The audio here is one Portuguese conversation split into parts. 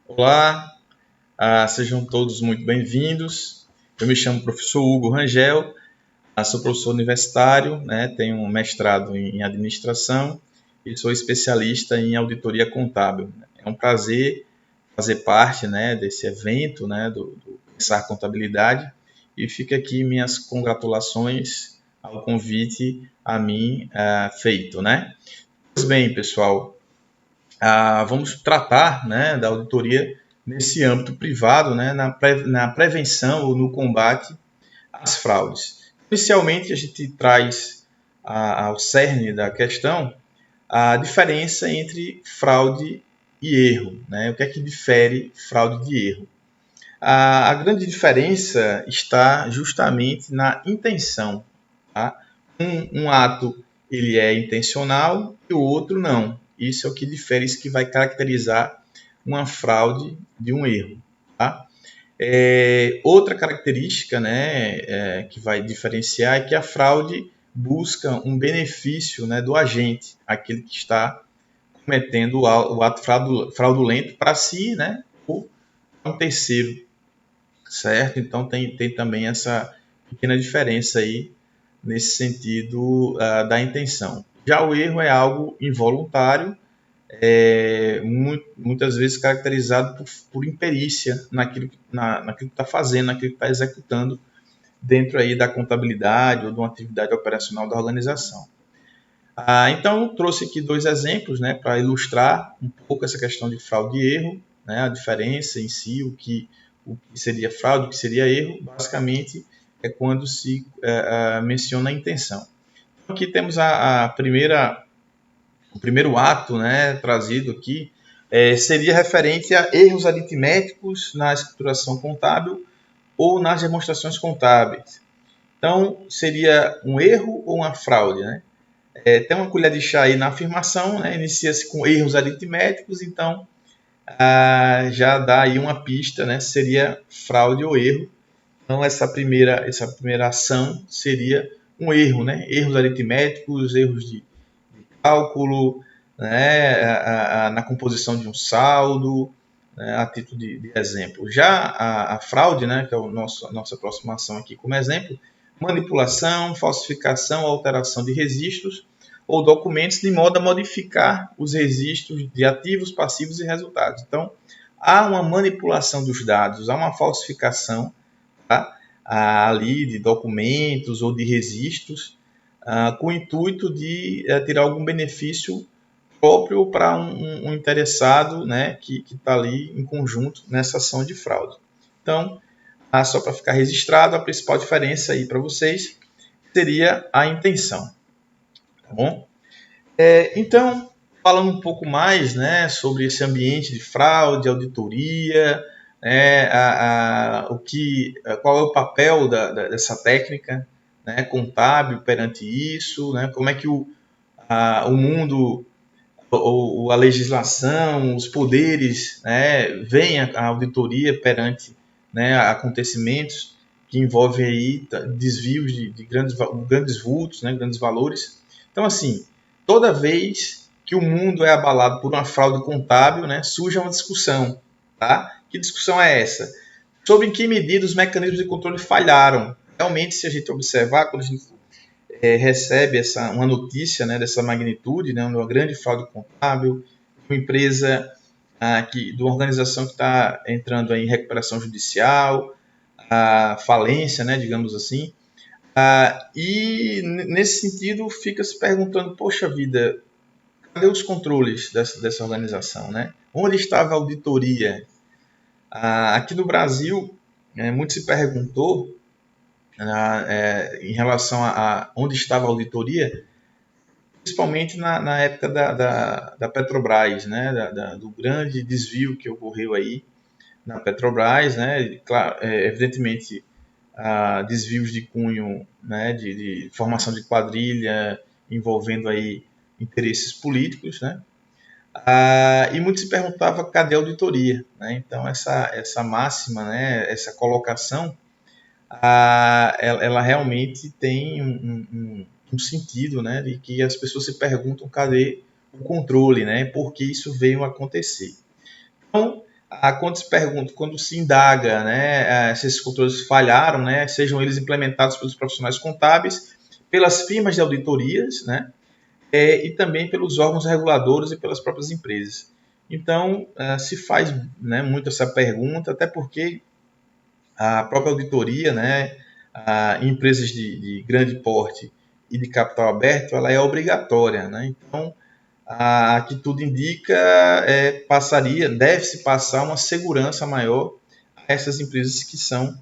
Olá, sejam todos muito bem-vindos. Eu me chamo professor Hugo Rangel, sou professor universitário, né, tenho um mestrado em administração e sou especialista em auditoria contábil. É um prazer fazer parte, né, desse evento, né, do Pensar Contabilidade, e fica aqui minhas congratulações ao convite a mim feito, né? Pois bem, pessoal, vamos tratar, né, da auditoria nesse âmbito privado, né, na prevenção ou no combate às fraudes. Inicialmente, a gente traz ao cerne da questão a diferença entre fraude e erro. Né? O que é que difere fraude de erro? A grande diferença está justamente na intenção. Tá? Um ato ele é intencional e o outro não. Isso é o que difere, isso que vai caracterizar uma fraude de um erro. Tá? Outra característica, né, que vai diferenciar é que a fraude busca um benefício, né, do agente, aquele que está cometendo o ato fraudulento para si, né, ou para um terceiro, certo? Então tem também essa pequena diferença aí nesse sentido da intenção. Já o erro é algo involuntário, muitas vezes caracterizado por imperícia naquilo que está fazendo, naquilo que está executando dentro aí da contabilidade ou de uma atividade operacional da organização. Então, trouxe aqui dois exemplos, né, para ilustrar um pouco essa questão de fraude e erro, né, a diferença em si, o que seria fraude, o que seria erro, basicamente é quando se menciona a intenção. Então, aqui temos o primeiro ato, né, trazido aqui, seria referente a erros aritméticos na escrituração contábil ou nas demonstrações contábeis. Então, seria um erro ou uma fraude, né? Tem uma colher de chá aí na afirmação, né? Inicia-se com erros aritméticos, então já dá aí uma pista, né? Seria fraude ou erro. Então, essa primeira ação seria um erro, né? Erros aritméticos, erros de cálculo, né? Na composição de um saldo, né? A título de exemplo. Já a fraude, né? Que é a nossa aproximação aqui como exemplo, manipulação, falsificação, alteração de registros ou documentos de modo a modificar os registros de ativos, passivos e resultados. Então, há uma manipulação dos dados, há uma falsificação, tá? Ali de documentos ou de registros, com o intuito de tirar algum benefício próprio para um interessado, né, que está ali em conjunto nessa ação de fraude. Então, só para ficar registrado, a principal diferença aí para vocês seria a intenção. Tá bom? Então, falando um pouco mais, né, sobre esse ambiente de fraude, auditoria, né, qual é o papel dessa técnica, né, contábil perante isso, né, como é que o mundo, ou a legislação, os poderes, né, veem a auditoria perante, né, acontecimentos que envolvem aí desvios de grandes vultos, né, grandes valores. Então, assim, toda vez que o mundo é abalado por uma fraude contábil, né, surge uma discussão. Tá? Que discussão é essa? Sobre em que medida os mecanismos de controle falharam. Realmente, se a gente observar, quando a gente recebe uma notícia, né, dessa magnitude, né, uma grande fraude contábil, uma empresa de uma organização que está entrando em recuperação judicial, falência, né, digamos assim, e nesse sentido fica se perguntando, poxa vida, cadê os controles dessa organização, né? Onde estava a auditoria? Aqui no Brasil, muito se perguntou em relação a onde estava a auditoria, principalmente na época da Petrobras, né? Do grande desvio que ocorreu aí na Petrobras, né? Claro, evidentemente, desvios de cunho, né? De formação de quadrilha envolvendo aí interesses políticos, né? E muito se perguntava cadê a auditoria, né? Então essa máxima, né? Essa colocação, ela realmente tem um sentido, né? De que as pessoas se perguntam cadê o controle, né? Por que isso veio a acontecer? Então, quando se indaga, né, se esses controles falharam, né, sejam eles implementados pelos profissionais contábeis, pelas firmas de auditorias, né, e também pelos órgãos reguladores e pelas próprias empresas. Então, se faz, né, muito essa pergunta, até porque a própria auditoria, né, em empresas de grande porte e de capital aberto, ela é obrigatória, né? Então, que tudo indica, deve-se passar uma segurança maior a essas empresas que são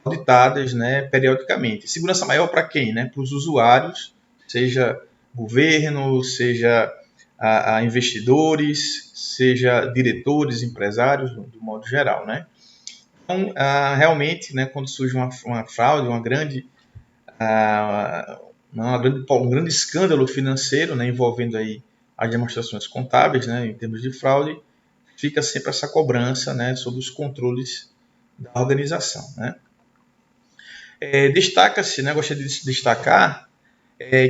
auditadas, né, periodicamente. Segurança maior para quem? Né? Para os usuários, seja governo, seja investidores, seja diretores, empresários, do modo geral, né? Então, realmente, né, quando surge uma fraude, um grande escândalo financeiro, né, envolvendo aí as demonstrações contábeis, né, em termos de fraude, fica sempre essa cobrança, né, sobre os controles da organização, né. Destaca-se, né, gostaria de destacar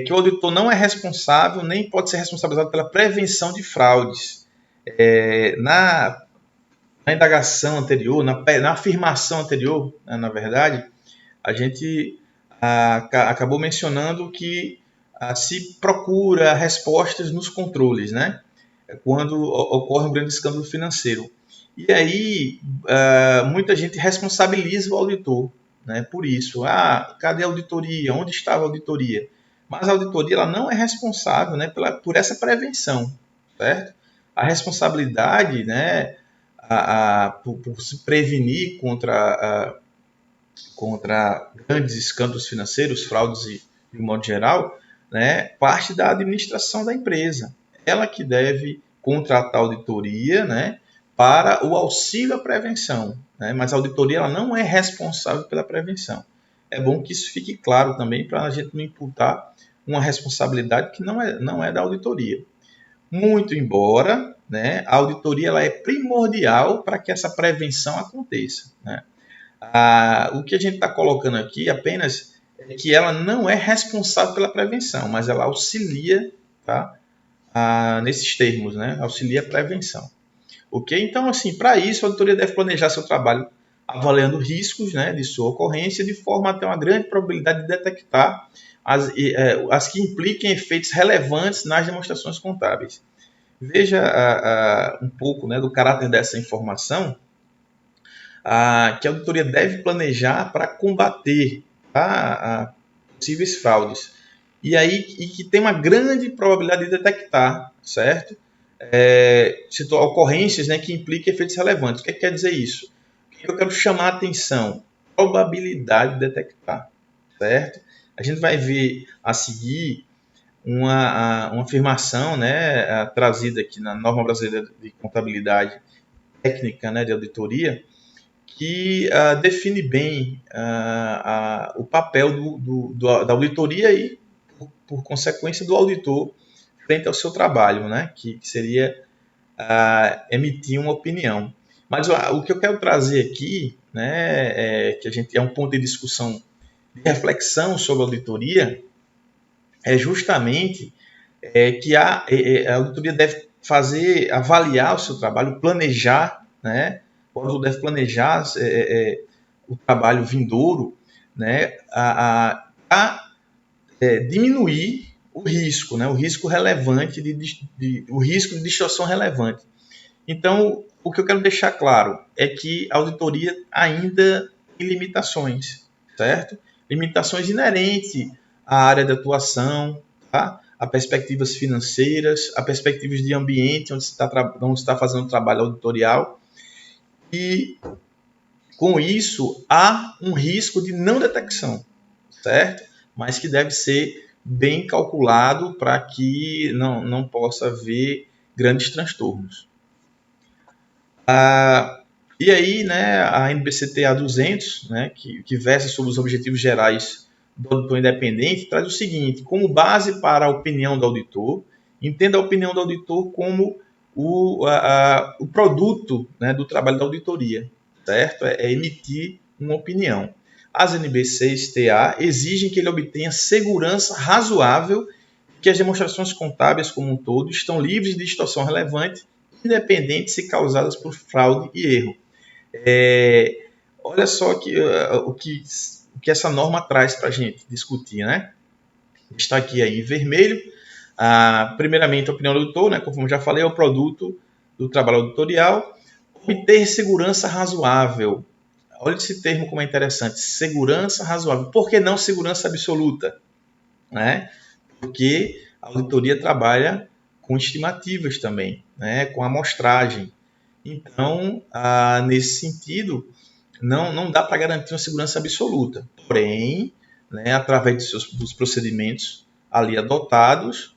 que o auditor não é responsável, nem pode ser responsabilizado pela prevenção de fraudes. Na indagação anterior, na afirmação anterior, né, na verdade, a gente acabou mencionando que se procura respostas nos controles, né? Quando ocorre um grande escândalo financeiro. E aí, muita gente responsabiliza o auditor, né, por isso. Cadê a auditoria? Onde estava a auditoria? Mas a auditoria ela não é responsável, né, por essa prevenção, certo? A responsabilidade, né, por se prevenir contra grandes escândalos financeiros, fraudes de um modo geral, né, parte da administração da empresa. Ela que deve contratar auditoria, né, para o auxílio à prevenção, né, mas a auditoria ela não é responsável pela prevenção. É bom que isso fique claro também para a gente não imputar uma responsabilidade que não é da auditoria. Muito embora, né, a auditoria ela é primordial para que essa prevenção aconteça, né. O que a gente está colocando aqui apenas é que ela não é responsável pela prevenção, mas ela auxilia, tá? Nesses termos, né? Auxilia a prevenção. Ok? Então, assim, para isso, a auditoria deve planejar seu trabalho avaliando riscos, né, de sua ocorrência, de forma a ter uma grande probabilidade de detectar as que impliquem efeitos relevantes nas demonstrações contábeis. Veja um pouco, né, do caráter dessa informação, que a auditoria deve planejar para combater, tá, possíveis fraudes. E que tem uma grande probabilidade de detectar, certo? Ocorrências, né, que impliquem efeitos relevantes. O que quer dizer isso? O que eu quero chamar a atenção? Probabilidade de detectar, certo? A gente vai ver a seguir uma afirmação, né, trazida aqui na norma brasileira de contabilidade técnica, né, de auditoria, que define bem o papel da auditoria e, por consequência, do auditor frente ao seu trabalho, né? Que seria emitir uma opinião. Mas o que eu quero trazer aqui, né, que a gente é um ponto de discussão, de reflexão sobre a auditoria, é justamente que a auditoria deve avaliar o seu trabalho, planejar, né? O auditor deve planejar o trabalho vindouro, né, diminuir o risco, né, o risco relevante, o risco de distorção relevante. Então, o que eu quero deixar claro é que a auditoria ainda tem limitações, certo? Limitações inerentes à área de atuação, tá? A perspectivas financeiras, a perspectivas de ambiente onde se está fazendo o trabalho auditorial. E, com isso, há um risco de não detecção, certo? Mas que deve ser bem calculado para que não possa haver grandes transtornos. E aí, né, a NBCTA 200, né, que versa sobre os objetivos gerais do auditor independente, traz o seguinte: como base para a opinião do auditor, entenda a opinião do auditor como o produto, né, do trabalho da auditoria, certo? É emitir uma opinião. As NBCs-TA exigem que ele obtenha segurança razoável que as demonstrações contábeis como um todo estão livres de distorção relevante independente se causadas por fraude e erro. Olha só o que essa norma traz para a gente discutir, né? Está aqui aí em vermelho. Primeiramente, a opinião do auditor, né, conforme já falei, é o produto do trabalho auditorial. Obter segurança razoável. Olha esse termo como é interessante, segurança razoável. Por que não segurança absoluta? Né? Porque a auditoria trabalha com estimativas também, né? Com amostragem. Então, nesse sentido, não dá para garantir uma segurança absoluta. Porém, né, através dos procedimentos ali adotados,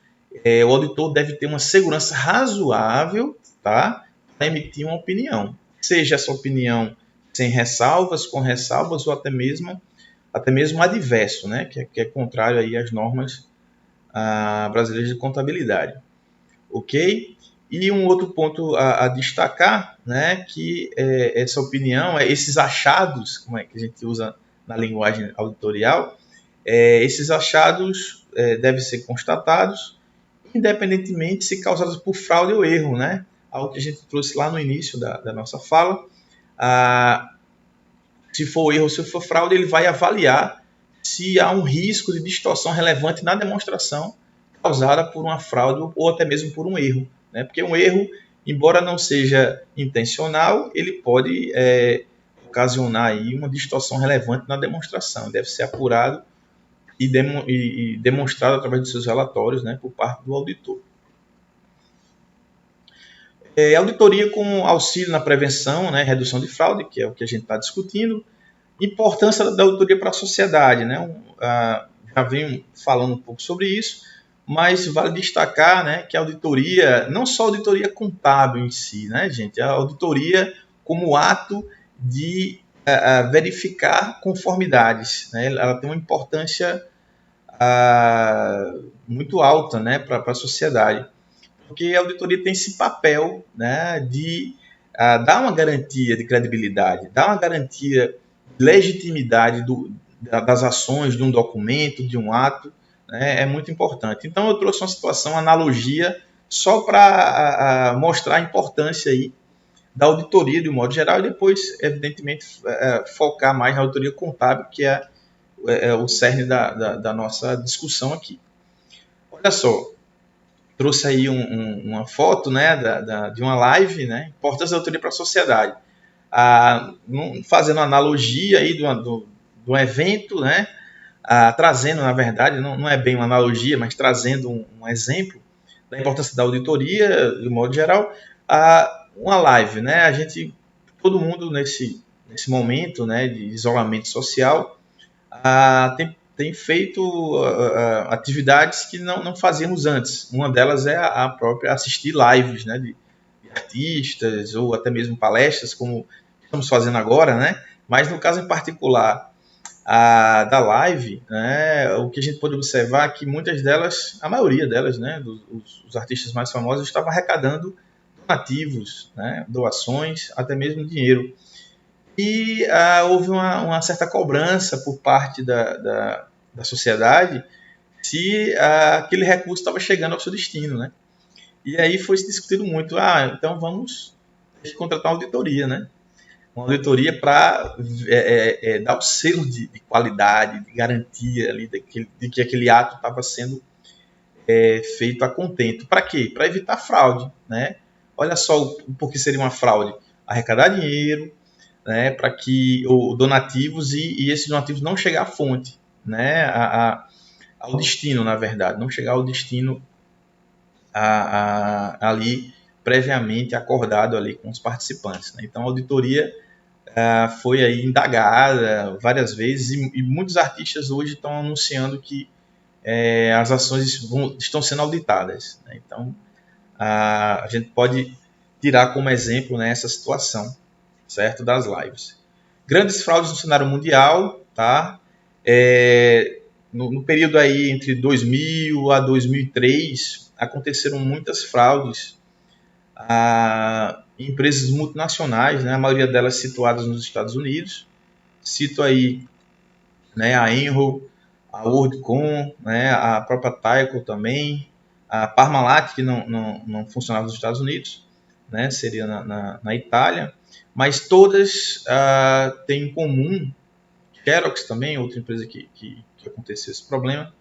o auditor deve ter uma segurança razoável, tá, para emitir uma opinião. Seja essa opinião sem ressalvas, com ressalvas ou até mesmo adverso, né, que é contrário aí às normas brasileiras de contabilidade. Ok? E um outro ponto a destacar, né, que essa opinião, esses achados, como é que a gente usa na linguagem auditorial, esses achados devem ser constatados, independentemente se causados por fraude ou erro, né? Algo que a gente trouxe lá no início da nossa fala. Se for erro ou se for fraude, ele vai avaliar se há um risco de distorção relevante na demonstração causada por uma fraude ou até mesmo por um erro. Né? Porque um erro, embora não seja intencional, ele pode ocasionar aí uma distorção relevante na demonstração. Deve ser apurado e demonstrado através dos seus relatórios, né, por parte do auditor. Auditoria com auxílio na prevenção, né, redução de fraude, que é o que a gente está discutindo. Importância da auditoria para a sociedade, né? Já venho falando um pouco sobre isso, mas vale destacar, né, que a auditoria, não só a auditoria contábil em si, né, gente, a auditoria como ato de verificar conformidades, né, ela tem uma importância muito alta, né, para a sociedade, porque a auditoria tem esse papel, né, de dar uma garantia de credibilidade, dar uma garantia de legitimidade das ações de um documento, de um ato, né, é muito importante. Então eu trouxe uma situação, uma analogia, só para mostrar a importância aí da auditoria de um modo geral e depois, evidentemente, focar mais na auditoria contábil, que é o cerne da nossa discussão aqui. Olha só, trouxe aí uma foto, né, de uma live, né, importância da auditoria para a sociedade. Fazendo analogia aí do evento, né, trazendo, na verdade, não é bem uma analogia, mas trazendo um exemplo da importância da auditoria, de modo geral, uma live, né, todo mundo nesse momento, né, de isolamento social, tem feito atividades que não fazíamos antes. Uma delas é a própria assistir lives, né, de artistas ou até mesmo palestras, como estamos fazendo agora, né? Mas no caso em particular da live, né, o que a gente pode observar é que muitas delas, a maioria delas, né, os artistas mais famosos estavam arrecadando donativos, né, doações, até mesmo dinheiro. E houve uma certa cobrança por parte da sociedade se aquele recurso estava chegando ao seu destino, né? E aí foi se discutido muito, então vamos ter que contratar uma auditoria, né? Uma auditoria para dar o selo de qualidade, de garantia ali de que aquele ato estava sendo feito a contento. Para quê? Para evitar fraude, né? Olha só o porquê seria uma fraude. Arrecadar dinheiro, né, para que donativos e esses donativos não chegar à fonte, né, ao destino, na verdade, não chegar ao destino ali previamente acordado ali com os participantes. Né? Então a auditoria foi aí indagada várias vezes e muitos artistas hoje estão anunciando que as ações estão sendo auditadas. Né? Então a gente pode tirar como exemplo, né, essa situação, certo, das lives. Grandes fraudes no cenário mundial, tá? No período aí entre 2000 a 2003, aconteceram muitas fraudes em empresas multinacionais, né? A maioria delas situadas nos Estados Unidos. Cito aí, né, a Enron, a WorldCom, né, a própria Tyco também, a Parmalat, que não funcionava nos Estados Unidos. né, seria na Itália, mas todas têm em comum, Xerox também, outra empresa que aconteceu esse problema,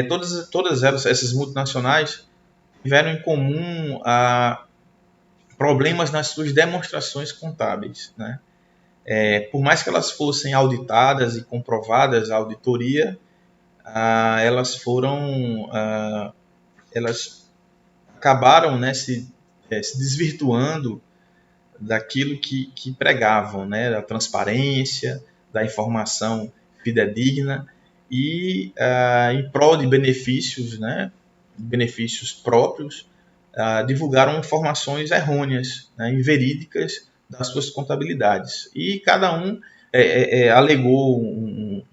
todas elas, essas multinacionais, tiveram em comum problemas nas suas demonstrações contábeis, né? Por mais que elas fossem auditadas e comprovadas a auditoria, elas elas acabaram, né, se desvirtuando daquilo que pregavam, né, da transparência, da informação fidedigna e em prol de benefícios, né, benefícios próprios, divulgaram informações errôneas, né, inverídicas das suas contabilidades. E cada um alegou,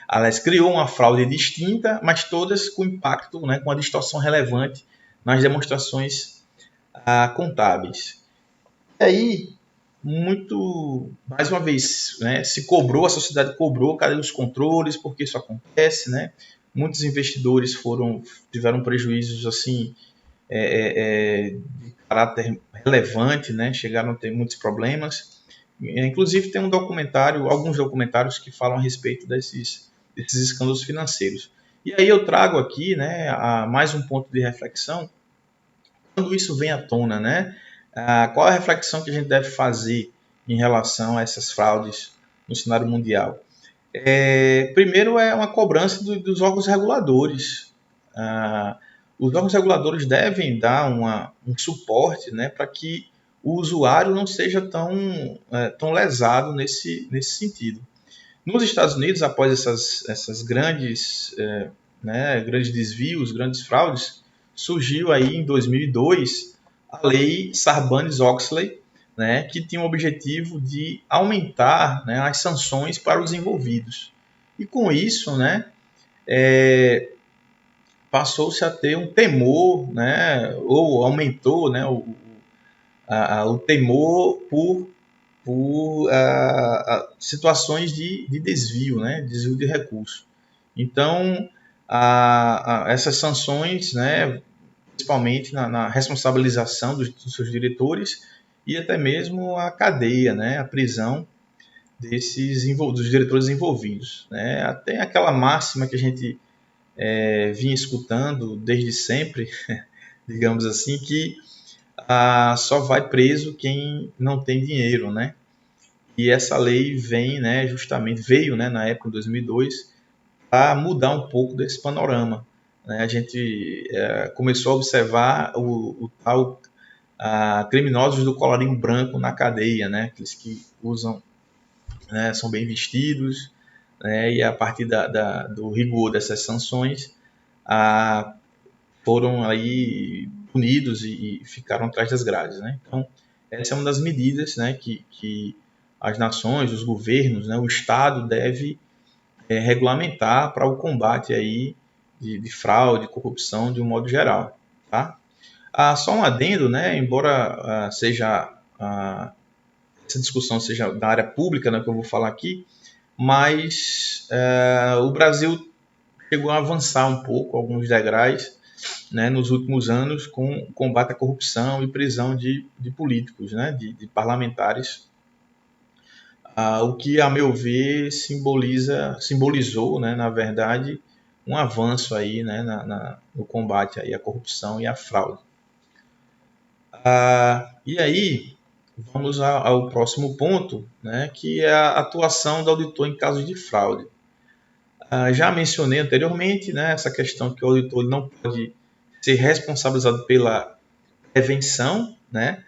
aliás, criou uma fraude distinta, mas todas com impacto, né, com uma distorção relevante nas demonstrações contábeis. E aí, mais uma vez, né, se cobrou, a sociedade cobrou, cadê os controles, por que isso acontece, né? Muitos investidores tiveram prejuízos assim, de caráter relevante, né? Chegaram a ter muitos problemas. Inclusive tem alguns documentários que falam a respeito desses escândalos financeiros. E aí eu trago aqui, né, mais um ponto de reflexão. Quando isso vem à tona, né? Qual a reflexão que a gente deve fazer em relação a essas fraudes no cenário mundial? Primeiro é uma cobrança dos órgãos reguladores. Os órgãos reguladores devem dar um suporte, né, para que o usuário não seja tão lesado nesse sentido. Nos Estados Unidos, após essas grandes desvios, grandes fraudes, surgiu aí em 2002 a lei Sarbanes-Oxley, né, que tinha o objetivo de aumentar, né, as sanções para os envolvidos. E com isso, né, passou-se a ter um temor, né, ou aumentou, né, o temor por situações de desvio, né, desvio de recursos. Então, essas sanções, né, principalmente na responsabilização dos seus diretores e até mesmo a cadeia, né, a prisão dos diretores envolvidos. Né. Até aquela máxima que a gente vinha escutando desde sempre, digamos assim, que só vai preso quem não tem dinheiro, né? E essa lei veio, né, na época de 2002, para mudar um pouco desse panorama. Né? A gente começou a observar o tal criminosos do colarinho branco na cadeia, né? Aqueles que usam, né, são bem vestidos, né, e a partir do rigor dessas sanções foram aí punidos e ficaram atrás das grades. Né? Então, essa é uma das medidas, né, que as nações, os governos, né, o Estado deve regulamentar para o combate aí de fraude, corrupção de um modo geral. Tá? Só um adendo, né, embora essa discussão seja da área pública, né, que eu vou falar aqui, mas o Brasil chegou a avançar um pouco, alguns degraus, né, nos últimos anos com o combate à corrupção e prisão de políticos, né, de parlamentares, o que, a meu ver, simbolizou, né, na verdade, um avanço aí, né, no combate aí à corrupção e à fraude. E aí, vamos ao próximo ponto, né, que é a atuação do auditor em casos de fraude. Já mencionei anteriormente, né, essa questão que o auditor não pode ser responsabilizado pela prevenção, né?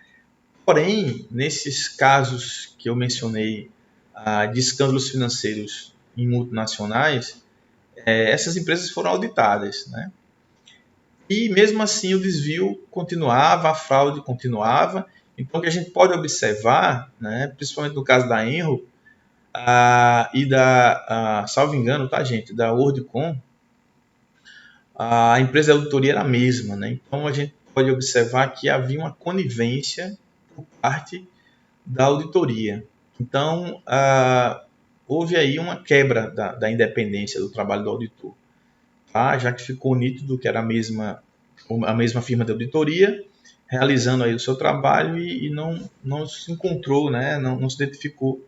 Porém, nesses casos que eu mencionei de escândalos financeiros em multinacionais, essas empresas foram auditadas, né? E mesmo assim o desvio continuava, a fraude continuava. Então, o que a gente pode observar, né, principalmente no caso da Enro e salvo engano, tá, gente, da WorldCom, a empresa de auditoria era a mesma, né? Então a gente pode observar que havia uma conivência por parte da auditoria. Então houve aí uma quebra da independência do trabalho do auditor, tá? Já que ficou nítido que era a mesma firma de auditoria realizando aí o seu trabalho e não se encontrou, né, não se identificou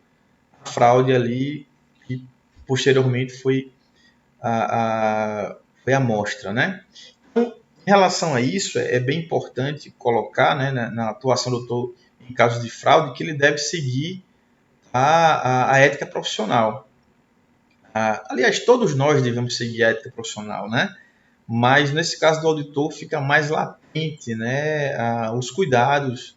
a fraude ali que posteriormente foi a amostra, né? Então, em relação a isso, é bem importante colocar, né, na atuação do doutor em casos de fraude que ele deve seguir a ética profissional. Aliás, todos nós devemos seguir a ética profissional, né? Mas nesse caso do auditor fica mais latente, né, os cuidados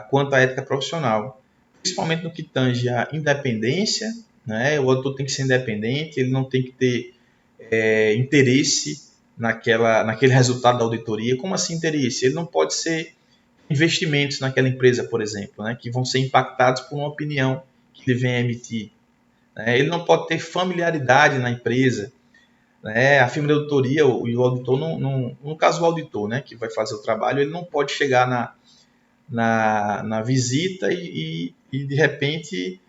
quanto à ética profissional, principalmente no que tange à independência, né? O auditor tem que ser independente, ele não tem que ter interesse naquele resultado da auditoria. Como assim interesse? Ele não pode ser investimentos naquela empresa, por exemplo, né, que vão ser impactados por uma opinião que ele vem a emitir. Né? Ele não pode ter familiaridade na empresa. Né? A firma de auditoria e o auditor, no caso o auditor, né, que vai fazer o trabalho, ele não pode chegar na visita e de repente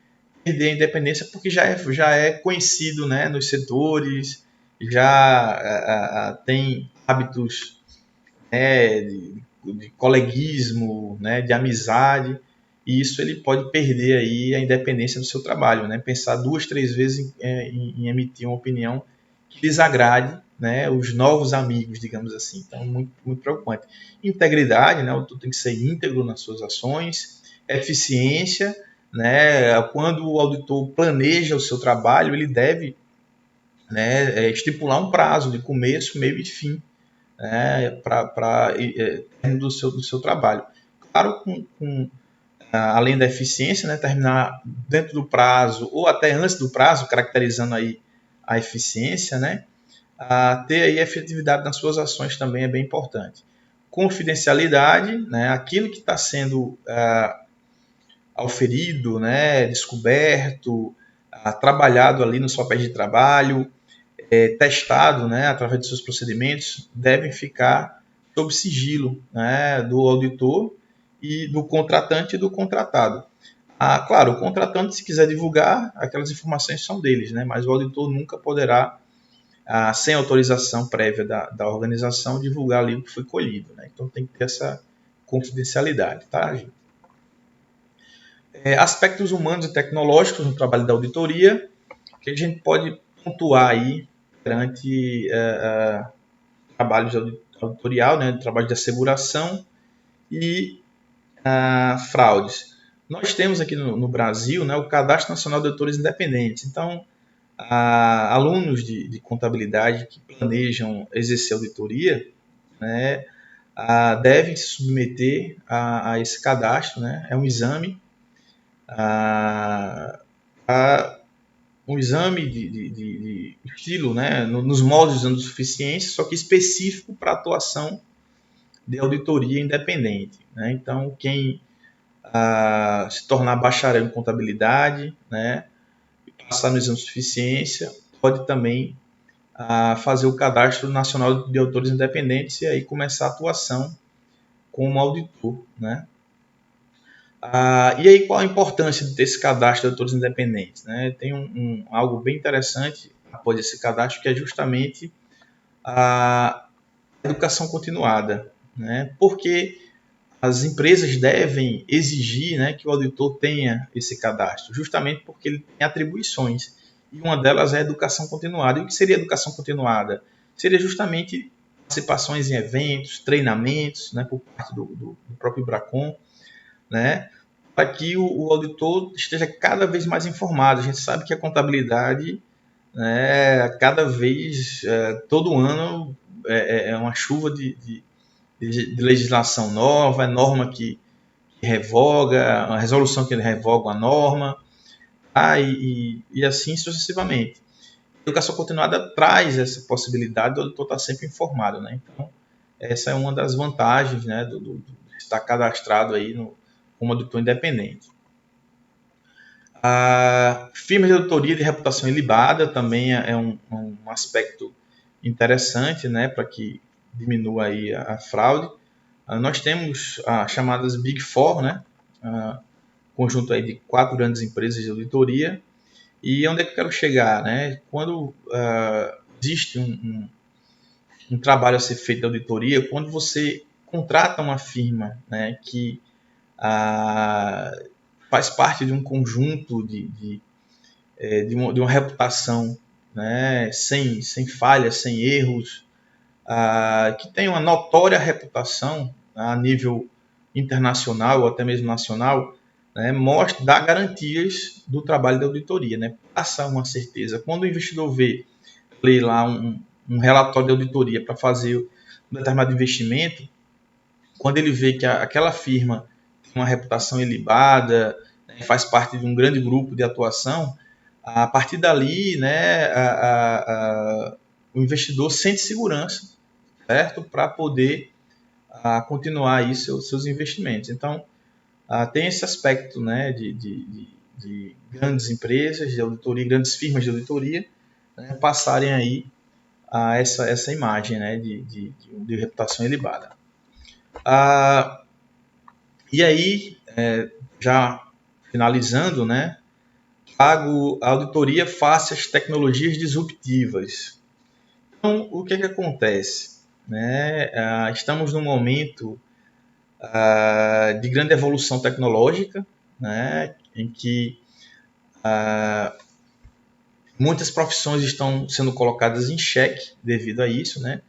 perder a independência porque já é conhecido, né, nos setores, já tem hábitos, né, de coleguismo, né, de amizade, e isso ele pode perder aí a independência do seu trabalho, né, pensar 2, 3 vezes em emitir uma opinião que desagrade, né, os novos amigos, digamos assim. Então, muito, muito preocupante. Integridade, né, o auditor tem que ser íntegro nas suas ações. Eficiência, né, quando o auditor planeja o seu trabalho, ele deve, né, estipular um prazo de começo, meio e fim, né, para término do seu trabalho. Claro, além da eficiência, né, terminar dentro do prazo ou até antes do prazo, caracterizando aí a eficiência, né, ter aí efetividade nas suas ações também é bem importante. Confidencialidade, né, aquilo que está sendo auferido, né, descoberto, trabalhado ali nos papéis de trabalho, testado, né, através de seus procedimentos, devem ficar sob sigilo, né, do auditor e do contratante e do contratado. Claro, o contratante, se quiser divulgar, aquelas informações são deles, né, mas o auditor nunca poderá, sem autorização prévia da organização, divulgar ali o que foi colhido. Né? Então tem que ter essa confidencialidade. Tá, gente? Aspectos humanos e tecnológicos no trabalho da auditoria, que a gente pode pontuar aí perante trabalhos de auditorial, né, trabalho de asseguração e fraudes. Nós temos aqui no Brasil, né, o Cadastro Nacional de Auditores Independentes. Então, alunos de contabilidade que planejam exercer auditoria, né, devem se submeter a esse cadastro. Né? É um exame, um exame de estilo, né, nos moldes de anos de suficiência, só que específico para atuação de auditoria independente. Né? Então, quem se tornar bacharel em contabilidade, né, e passar no exame de suficiência, pode também fazer o Cadastro Nacional de Auditores Independentes e aí começar a atuação como auditor. Né? E aí, qual a importância de ter esse cadastro de auditores independentes? Né? Tem algo bem interessante após esse cadastro, que é justamente a educação continuada. Né? Porque as empresas devem exigir, né, que o auditor tenha esse cadastro, justamente porque ele tem atribuições. E uma delas é a educação continuada. E o que seria educação continuada? Seria justamente participações em eventos, treinamentos, né, por parte do próprio Bracon, né, para que o auditor esteja cada vez mais informado. A gente sabe que a contabilidade, né, cada vez, todo ano, é uma chuva de legislação nova, norma que revoga, a resolução que revoga a norma, e assim sucessivamente. A educação continuada traz essa possibilidade do auditor estar sempre informado. Né? Então, essa é uma das vantagens, né, de estar cadastrado aí como auditor independente. A firma de auditoria de reputação ilibada também é um aspecto interessante, né, para que diminua aí a fraude. Nós temos as chamadas Big Four, né, conjunto aí de 4 grandes empresas de auditoria. E onde é que eu quero chegar? Né? Quando existe um trabalho a ser feito de auditoria, quando você contrata uma firma, né, que faz parte de um conjunto de uma reputação, né, sem falhas, sem erros, que tem uma notória reputação a nível internacional ou até mesmo nacional, né, dá garantias do trabalho da auditoria, né, passa uma certeza. Quando o investidor lê lá um relatório de auditoria para fazer um determinado investimento, quando ele vê que aquela firma tem uma reputação ilibada, né, faz parte de um grande grupo de atuação, a partir dali, né, o investidor sente segurança, certo, para poder continuar aí seus investimentos. Então, tem esse aspecto, né, de grandes empresas de auditoria, grandes firmas de auditoria, né, passarem aí essa imagem, né, de reputação ilibada. E aí, já finalizando, né, a auditoria face às tecnologias disruptivas. Então, o que acontece? Né? Estamos num momento de grande evolução tecnológica, né, em que muitas profissões estão sendo colocadas em xeque devido a isso, né,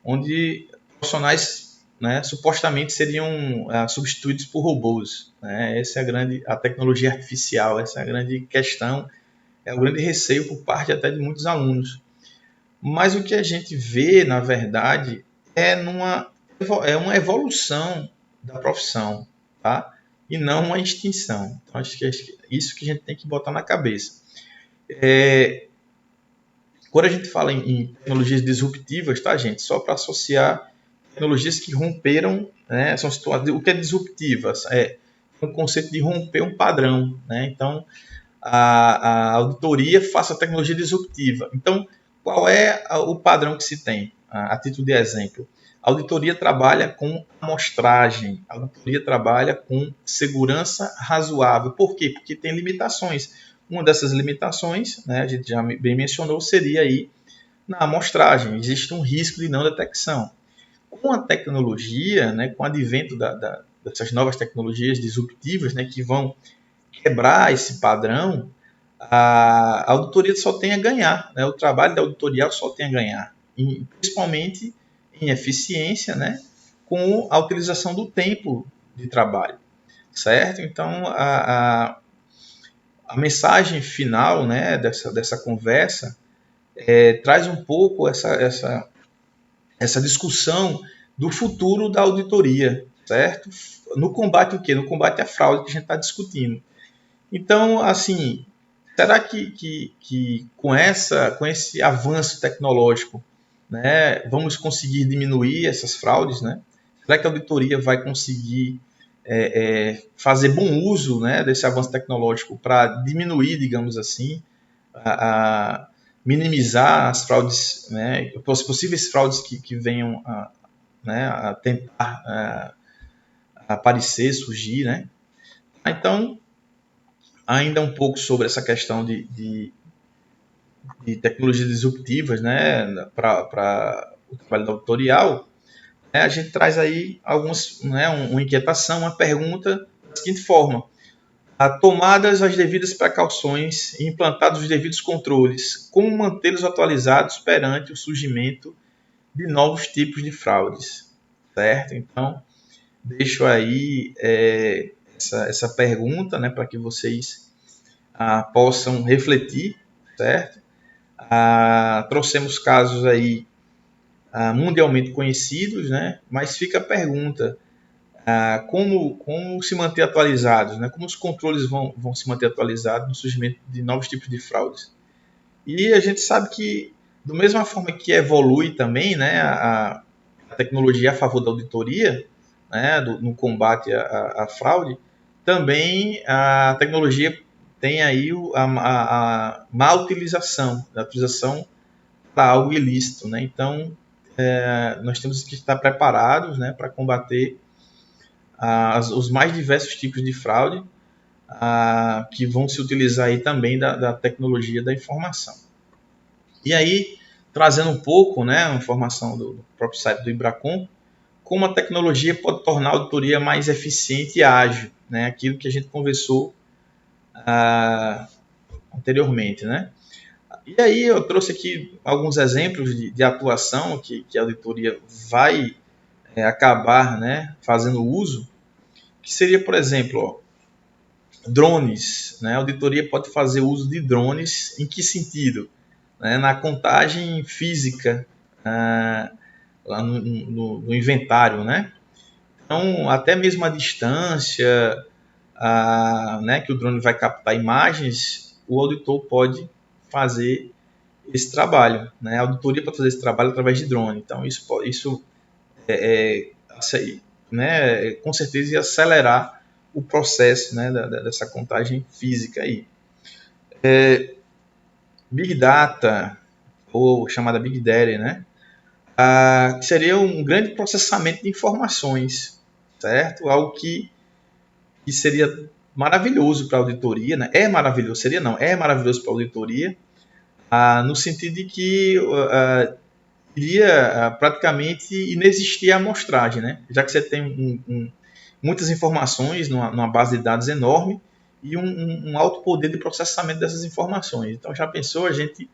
onde profissionais, né, supostamente seriam substituídos por robôs. Né? Essa é a tecnologia artificial, essa é a grande questão, é o grande receio por parte até de muitos alunos. Mas o que a gente vê, na verdade, é uma evolução da profissão, tá? E não uma extinção. Então, acho que é isso que a gente tem que botar na cabeça. Quando a gente fala em tecnologias disruptivas, tá, gente? Só para associar tecnologias que romperam, né? São situações. O que é disruptiva? É um conceito de romper um padrão, né? Então, a auditoria faça a tecnologia disruptiva. Então, qual é o padrão que se tem? A título de exemplo, a auditoria trabalha com amostragem, a auditoria trabalha com segurança razoável. Por quê? Porque tem limitações. Uma dessas limitações, né, a gente já bem mencionou, seria aí na amostragem. Existe um risco de não detecção. Com a tecnologia, né, com o advento dessas novas tecnologias disruptivas, né, que vão quebrar esse padrão, a auditoria só tem a ganhar, né? O trabalho da auditoria só tem a ganhar, principalmente em eficiência, né? Com a utilização do tempo de trabalho, certo? Então, a mensagem final, né, dessa conversa traz um pouco essa discussão do futuro da auditoria, certo? No combate o quê? No combate à fraude que a gente está discutindo. Então, assim, será que com esse avanço tecnológico, né, vamos conseguir diminuir essas fraudes? Né? Será que a auditoria vai conseguir fazer bom uso, né, desse avanço tecnológico para diminuir, digamos assim, minimizar as fraudes, né, as possíveis fraudes que venham a tentar aparecer, surgir? Né? Então, ainda um pouco sobre essa questão de tecnologias disruptivas, né, para o trabalho auditorial, né, a gente traz aí uma inquietação, uma pergunta da seguinte forma: tomadas as devidas precauções e implantados os devidos controles, como mantê-los atualizados perante o surgimento de novos tipos de fraudes? Certo? Então, deixo aí essa pergunta, né, para que vocês possam refletir, certo? Trouxemos casos aí mundialmente conhecidos, né? Mas fica a pergunta, como se manter atualizados, né? Como os controles vão se manter atualizados no surgimento de novos tipos de fraudes? E a gente sabe que, da mesma forma que evolui também, né, a tecnologia a favor da auditoria, né, no combate à fraude, também a tecnologia tem aí a má utilização, a utilização para algo ilícito. Né? Então, nós temos que estar preparados, né, para combater os mais diversos tipos de fraude que vão se utilizar aí também da tecnologia da informação. E aí, trazendo um pouco, né, a informação do próprio site do IBRACON, como a tecnologia pode tornar a auditoria mais eficiente e ágil, né? Aquilo que a gente conversou anteriormente, né? E aí eu trouxe aqui alguns exemplos de atuação que a auditoria vai acabar, né, fazendo uso, que seria, por exemplo, drones. Né? A auditoria pode fazer uso de drones em que sentido? Né? Na contagem física, lá no inventário, né? Então, até mesmo a distância, né, que o drone vai captar imagens, o auditor pode fazer esse trabalho. Né? A auditoria pode fazer esse trabalho através de drone. Então, isso né, com certeza ia acelerar o processo, né, dessa contagem física aí. Big Data, ou chamada Big Data, né, que seria um grande processamento de informações, certo? Algo que seria maravilhoso para a auditoria, né? É maravilhoso, seria não, é maravilhoso para a auditoria, no sentido de que iria praticamente inexistir a amostragem, né? Já que você tem muitas informações numa base de dados enorme e um alto poder de processamento dessas informações. Então, já pensou a gente,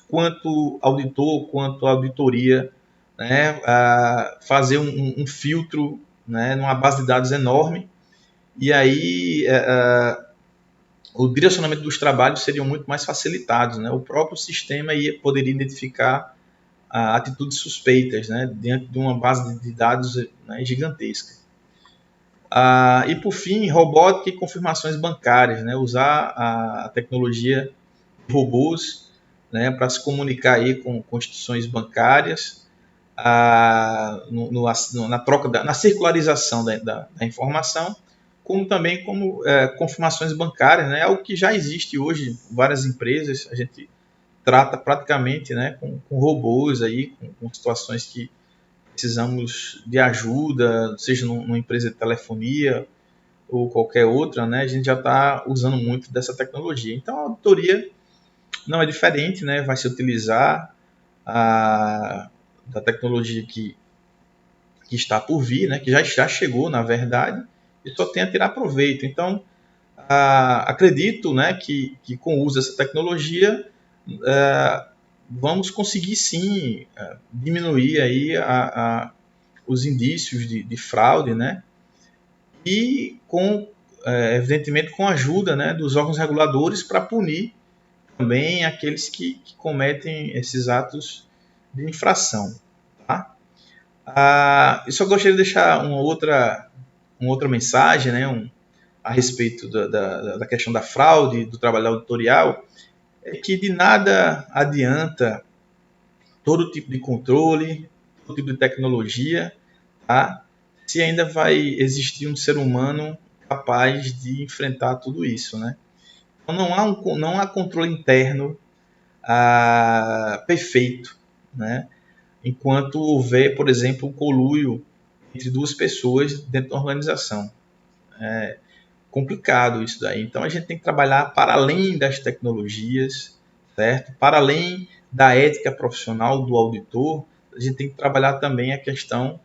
quanto auditor, quanto auditoria, né, fazer um filtro, né, numa base de dados enorme, e aí o direcionamento dos trabalhos seriam muito mais facilitados, né? O próprio sistema poderia identificar atitudes suspeitas, né, diante de uma base de dados, né, gigantesca. E por fim, robótica e confirmações bancárias, né, usar a tecnologia de robôs, né, para se comunicar aí com instituições bancárias, na troca na circularização da informação, como também como confirmações bancárias, né, algo que já existe hoje em várias empresas. A gente trata praticamente, né, com robôs aí, com situações que precisamos de ajuda, seja numa empresa de telefonia ou qualquer outra, né, a gente já está usando muito dessa tecnologia. Então a auditoria não é diferente, né, vai se utilizar da tecnologia que está por vir, né, que já chegou, na verdade, e só tem a tirar proveito. Então, acredito, né, que com o uso dessa tecnologia, vamos conseguir sim diminuir aí os indícios de fraude, né? E evidentemente com a ajuda, né, dos órgãos reguladores para punir também aqueles que cometem esses atos de infração. Tá? Eu só gostaria de deixar uma outra mensagem, né, a respeito da questão da fraude, do trabalho auditorial, é que de nada adianta todo tipo de controle, todo tipo de tecnologia, tá? Se ainda vai existir um ser humano capaz de enfrentar tudo isso, né? Então não há controle interno perfeito, né? Enquanto houver, por exemplo, um conluio entre duas pessoas dentro da organização. É complicado isso daí. Então a gente tem que trabalhar para além das tecnologias, certo? Para além da ética profissional do auditor, a gente tem que trabalhar também a questão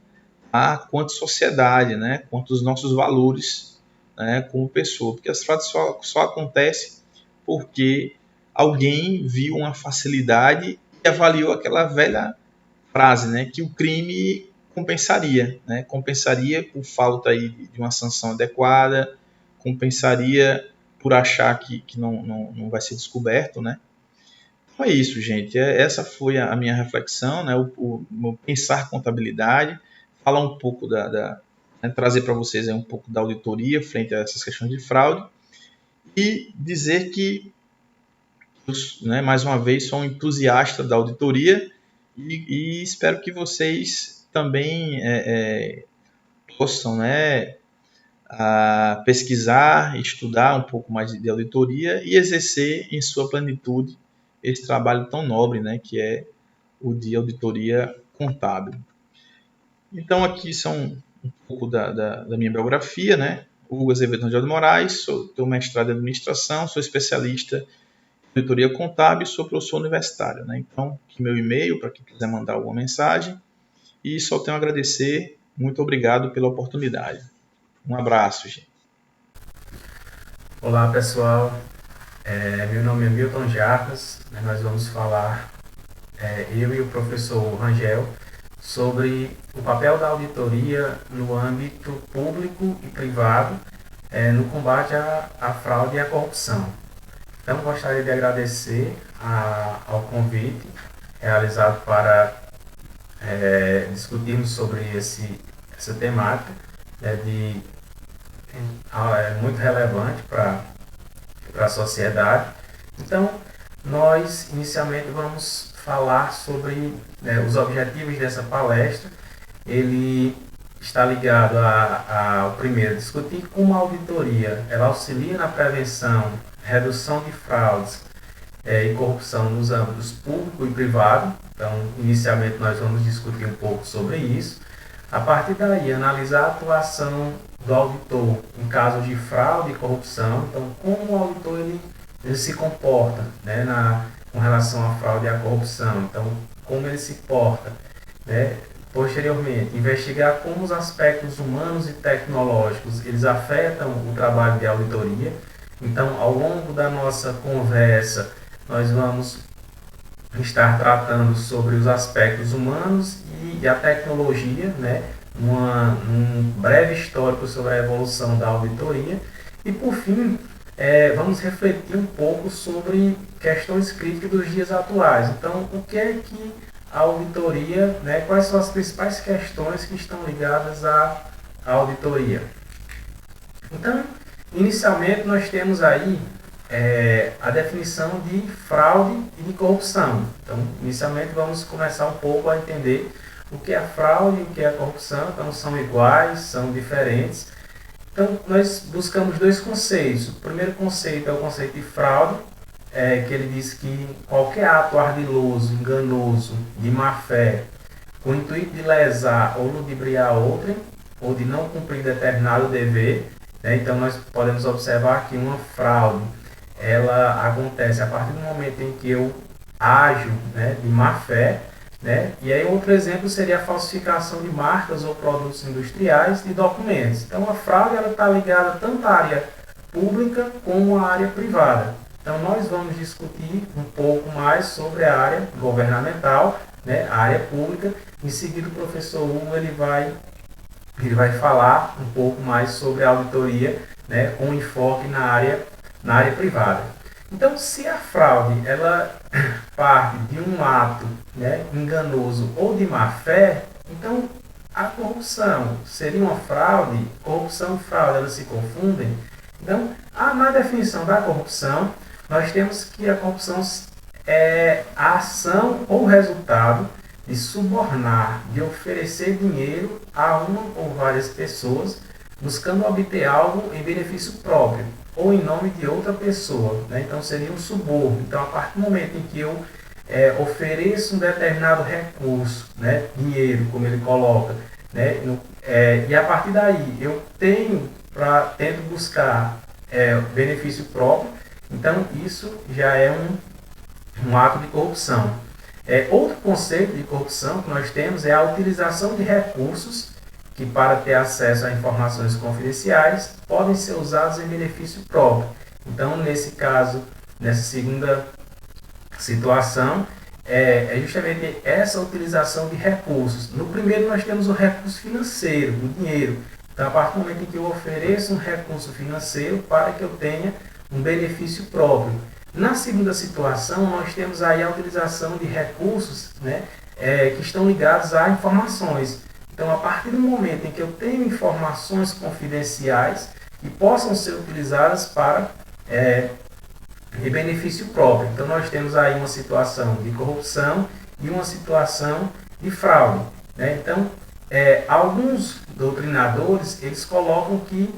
quanto sociedade, né? Quanto os nossos valores, né, como pessoa. Porque as fraudes só acontecem porque alguém viu uma facilidade e avaliou aquela velha frase, né, que o crime compensaria, né? Compensaria por falta aí de uma sanção adequada, compensaria por achar que não vai ser descoberto, né? Então é isso, gente. Essa foi a minha reflexão, né? O pensar contabilidade, falar um pouco né, trazer para vocês aí um pouco da auditoria frente a essas questões de fraude e dizer que, né, mais uma vez, sou um entusiasta da auditoria e espero que vocês também possam, né, pesquisar, estudar um pouco mais de auditoria e exercer em sua plenitude esse trabalho tão nobre, né, que é o de auditoria contábil. Então aqui são um pouco da minha biografia, né? Hugo Azevedo de Moraes, tenho mestrado em administração, sou especialista em auditoria contábil e sou professor universitário, né? Então, aqui meu e-mail para quem quiser mandar alguma mensagem e só tenho a agradecer Muito obrigado pela oportunidade. Um abraço, gente. Olá pessoal, meu nome é Milton Jarbas, né, nós vamos falar, eu e o professor Rangel, sobre o papel da auditoria no âmbito público e privado no combate à fraude e à corrupção. Então gostaria de agradecer ao convite realizado para discutirmos sobre essa temática, né, muito relevante para a sociedade. Então, nós inicialmente vamos falar sobre os objetivos dessa palestra. Ele está ligado ao primeiro, discutir como a auditoria ela auxilia na prevenção, redução de fraudes e corrupção nos âmbitos público e privado. Então, inicialmente nós vamos discutir um pouco sobre isso. A partir daí, analisar a atuação do auditor em casos de fraude e corrupção. Então, como o auditor ele se comporta, né, com relação à fraude e à corrupção. Então, como ele se porta, né? Posteriormente, investigar como os aspectos humanos e tecnológicos eles afetam o trabalho de auditoria. Então, ao longo da nossa conversa, nós vamos estar tratando sobre os aspectos humanos e a tecnologia, né? Um breve histórico sobre a evolução da auditoria. E, por fim, vamos refletir um pouco sobre questões críticas dos dias atuais. Então, o que é que a auditoria, né, quais são as principais questões que estão ligadas à auditoria? Então, inicialmente, nós temos aí a definição de fraude e de corrupção. Então, inicialmente, vamos começar um pouco a entender o que é fraude e o que é corrupção. Então, são iguais, são diferentes. Então, nós buscamos dois conceitos. O primeiro conceito é o conceito de fraude, que ele diz que qualquer ato ardiloso, enganoso, de má-fé, com o intuito de lesar ou ludibriar outrem, ou de não cumprir determinado dever, né? Então, nós podemos observar que uma fraude ela acontece a partir do momento em que eu ajo, né, de má-fé, né? E aí outro exemplo seria a falsificação de marcas ou produtos industriais e documentos. Então a fraude está ligada tanto à área pública como à área privada. Então nós vamos discutir um pouco mais sobre a área governamental, né, a área pública. Em seguida o professor Hugo ele vai falar um pouco mais sobre a auditoria, né, com enfoque na área privada. Então, se a fraude ela parte de um ato, né, enganoso ou de má fé, então a corrupção seria uma fraude, corrupção e fraude elas se confundem. Então, na definição da corrupção, nós temos que a corrupção é a ação ou resultado de subornar, de oferecer dinheiro a uma ou várias pessoas, buscando obter algo em benefício próprio ou em nome de outra pessoa, né? Então seria um suborno. Então, a partir do momento em que eu ofereço um determinado recurso, né, dinheiro, como ele coloca, né, e a partir daí eu tento buscar benefício próprio, então isso já é um ato de corrupção. Outro conceito de corrupção que nós temos é a utilização de recursos que, para ter acesso a informações confidenciais, podem ser usados em benefício próprio. Então, nesse caso, nessa segunda situação, é justamente essa utilização de recursos. No primeiro, nós temos o recurso financeiro, o dinheiro. Então, a partir do momento em que eu ofereço um recurso financeiro para que eu tenha um benefício próprio. Na segunda situação, nós temos aí a utilização de recursos, né, que estão ligados a informações. Então, a partir do momento em que eu tenho informações confidenciais que possam ser utilizadas para de benefício próprio. Então, nós temos aí uma situação de corrupção e uma situação de fraude, né? Então, alguns doutrinadores, eles colocam que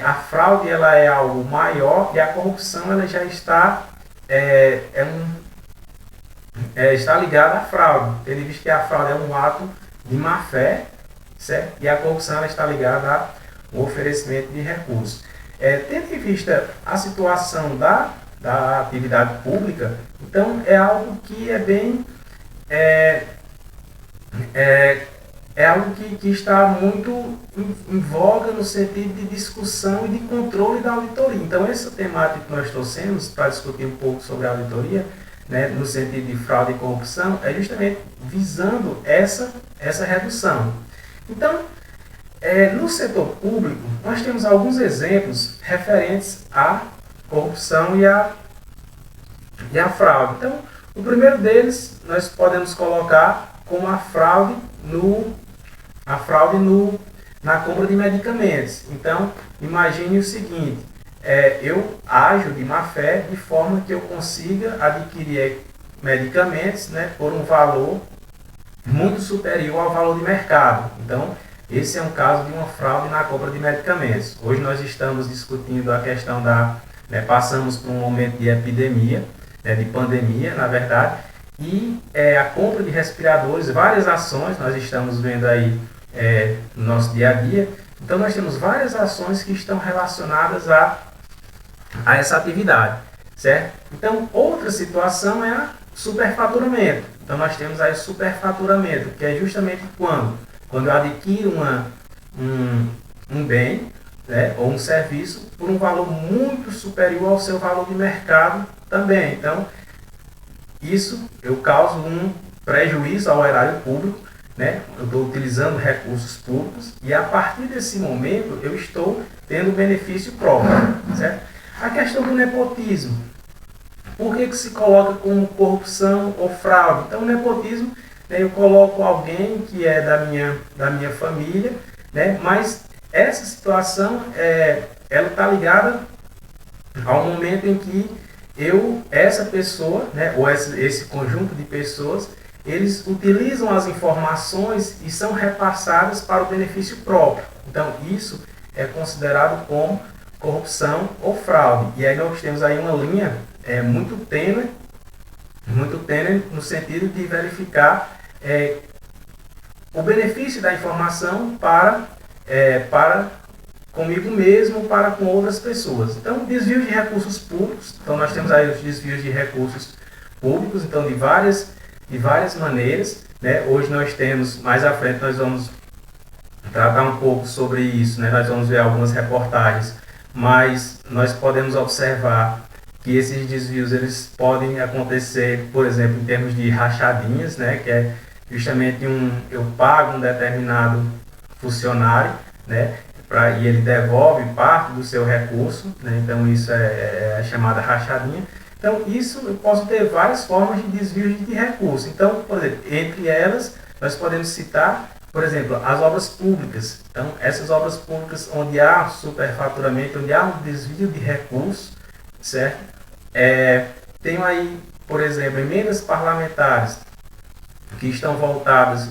a fraude ela é algo maior e a corrupção ela já está, está ligada à fraude. Ele diz que a fraude é um ato de má-fé, certo? E a corrupção ela está ligada ao oferecimento de recursos. Tendo em vista a situação da atividade pública, então é algo que é bem é algo que está muito em voga no sentido de discussão e de controle da auditoria. Então, essa temática que nós trouxemos para discutir um pouco sobre a auditoria, né, no sentido de fraude e corrupção, é justamente visando essa redução. Então, no setor público, nós temos alguns exemplos referentes à corrupção e à fraude. Então, o primeiro deles, nós podemos colocar como a fraude na compra de medicamentos. Então, imagine o seguinte, eu ajo de má fé de forma que eu consiga adquirir medicamentos, né, por um valor muito superior ao valor de mercado. Então, esse é um caso de uma fraude na compra de medicamentos. Hoje nós estamos discutindo a questão passamos por um momento de epidemia, de pandemia, na verdade, e a compra de respiradores, várias ações, nós estamos vendo aí no nosso dia a dia. Então, nós temos várias ações que estão relacionadas a essa atividade, certo? Então, outra situação é a superfaturamento. Então, nós temos aí o superfaturamento, que é justamente quando eu adquiro um bem, né, ou um serviço por um valor muito superior ao seu valor de mercado também. Então, isso eu causo um prejuízo ao erário público, né? Eu estou utilizando recursos públicos e a partir desse momento eu estou tendo benefício próprio, certo? A questão do nepotismo. Por que se coloca como corrupção ou fraude? Então, o nepotismo, né, eu coloco alguém que é da minha família, né, mas essa situação ela está ligada ao momento em que essa pessoa, né, ou esse conjunto de pessoas, eles utilizam as informações e são repassadas para o benefício próprio. Então, isso é considerado como corrupção ou fraude. E aí nós temos aí uma linha muito tênue no sentido de verificar o benefício da informação para comigo mesmo, para com outras pessoas. Então, desvio de recursos públicos. Então, nós temos aí os desvios de recursos públicos, então, de várias maneiras, né? Hoje nós temos, mais à frente, nós vamos tratar um pouco sobre isso, né? Nós vamos ver algumas reportagens, mas nós podemos observar que esses desvios eles podem acontecer, por exemplo, em termos de rachadinhas, né? Que é justamente eu pago um determinado funcionário, né? E ele devolve parte do seu recurso, né? Então isso é a chamada rachadinha. Então isso eu posso ter várias formas de desvio de recurso. Então, por exemplo, entre elas nós podemos citar, por exemplo, as obras públicas. Então, essas obras públicas onde há superfaturamento, onde há um desvio de recursos, certo? Tenho aí, por exemplo, emendas parlamentares que estão voltadas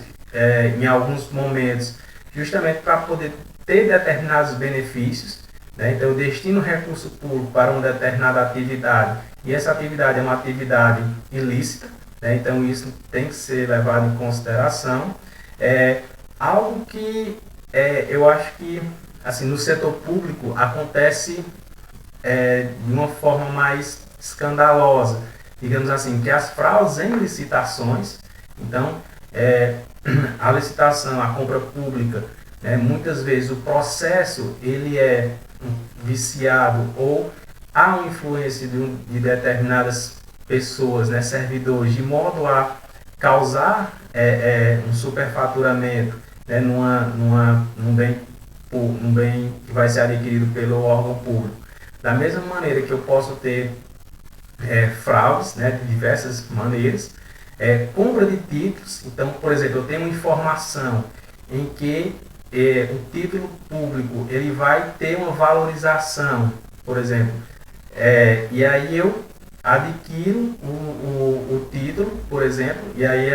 em alguns momentos justamente para poder ter determinados benefícios, né? Então eu destino recurso público para uma determinada atividade e essa atividade é uma atividade ilícita, né? Então isso tem que ser levado em consideração. Algo que eu acho que assim, no setor público acontece de uma forma mais escandalosa, digamos assim, que as fraudes em licitações. Então, a licitação, a compra pública, muitas vezes o processo ele é viciado ou há uma influência de determinadas pessoas, né, servidores, de modo a causar um superfaturamento, né, num bem que vai ser adquirido pelo órgão público. Da mesma maneira que eu posso ter fraudes, né, de diversas maneiras, compra de títulos. Então, por exemplo, eu tenho uma informação em que o título público ele vai ter uma valorização, por exemplo, e aí eu adquiro o título, por exemplo, e aí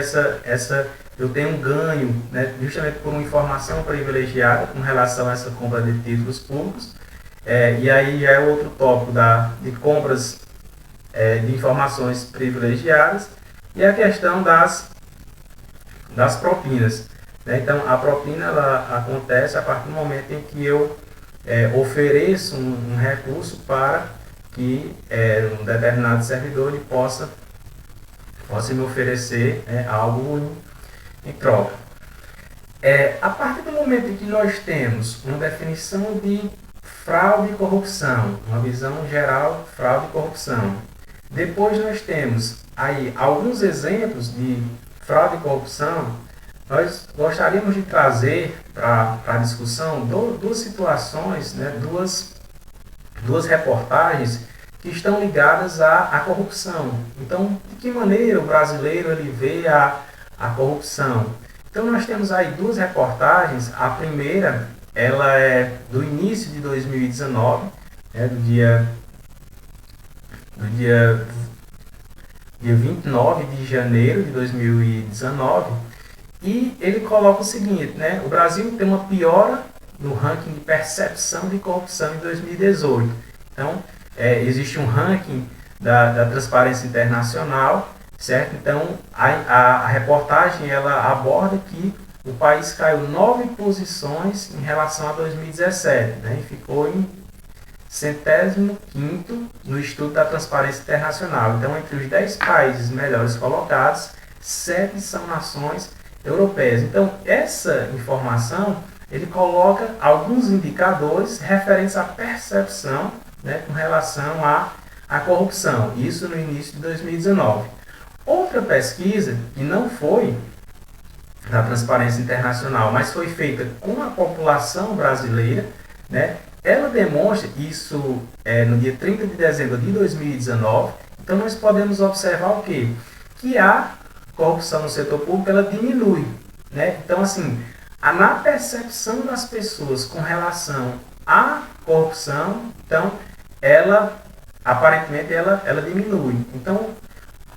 eu tenho um ganho, né, justamente por uma informação privilegiada com relação a essa compra de títulos públicos. E aí já é outro tópico de compras de informações privilegiadas e a questão das propinas, né? Então, a propina ela acontece a partir do momento em que eu ofereço um recurso para que um determinado servidor ele possa me oferecer algo em troca. A partir do momento em que nós temos uma definição de fraude e corrupção, uma visão geral, fraude e corrupção, depois nós temos aí alguns exemplos de fraude e corrupção, nós gostaríamos de trazer para a discussão duas situações, né, duas reportagens que estão ligadas à corrupção. Então, de que maneira o brasileiro ele vê a corrupção? Então, nós temos aí duas reportagens. A primeira, ela é do início de 2019, né, do dia 29 de janeiro de 2019, e ele coloca o seguinte, né, o Brasil tem uma piora no ranking de percepção de corrupção em 2018. Então, existe um ranking da Transparência Internacional, certo? Então, a reportagem ela aborda que o país caiu 9 posições em relação a 2017, né? E ficou em 105º no estudo da Transparência Internacional. Então, entre os 10 países melhores colocados, 7 são nações europeias. Então, essa informação, ele coloca alguns indicadores referentes à percepção, né, com relação à corrupção. Isso no início de 2019. Outra pesquisa, que não foi da Transparência Internacional, mas foi feita com a população brasileira, né, ela demonstra, isso no dia 30 de dezembro de 2019, então nós podemos observar o quê? Que a corrupção no setor público ela diminui, né? Então, assim, na percepção das pessoas com relação à corrupção, então, ela, aparentemente, ela diminui. Então,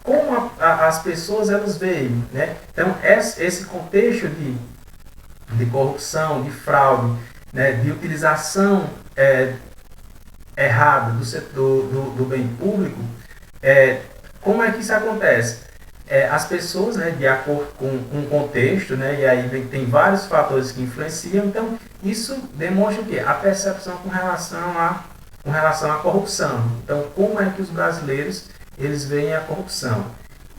como as pessoas elas veem, né? Então, esse contexto de corrupção, de fraude, né, de utilização errada do setor do bem público, como é que isso acontece? As pessoas, né, de acordo com um contexto, né, e aí tem vários fatores que influenciam, então isso demonstra o quê? A percepção com relação à corrupção. Então, como é que os brasileiros eles veem a corrupção?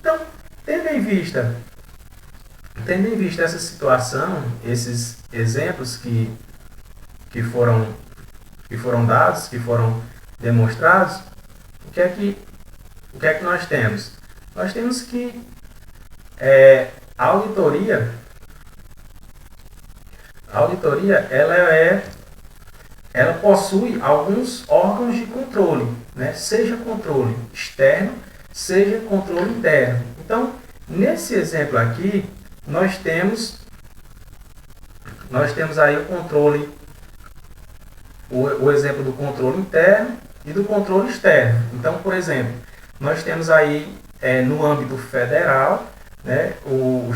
Então, tendo em vista essa situação, esses exemplos que foram dados, que foram demonstrados, o que é que nós temos? Nós temos que a auditoria ela possui alguns órgãos de controle, né? Seja controle externo, seja controle interno. Então, nesse exemplo aqui, nós temos aí o controle, o exemplo do controle interno e do controle externo. Então, por exemplo, nós temos aí no âmbito federal, né, o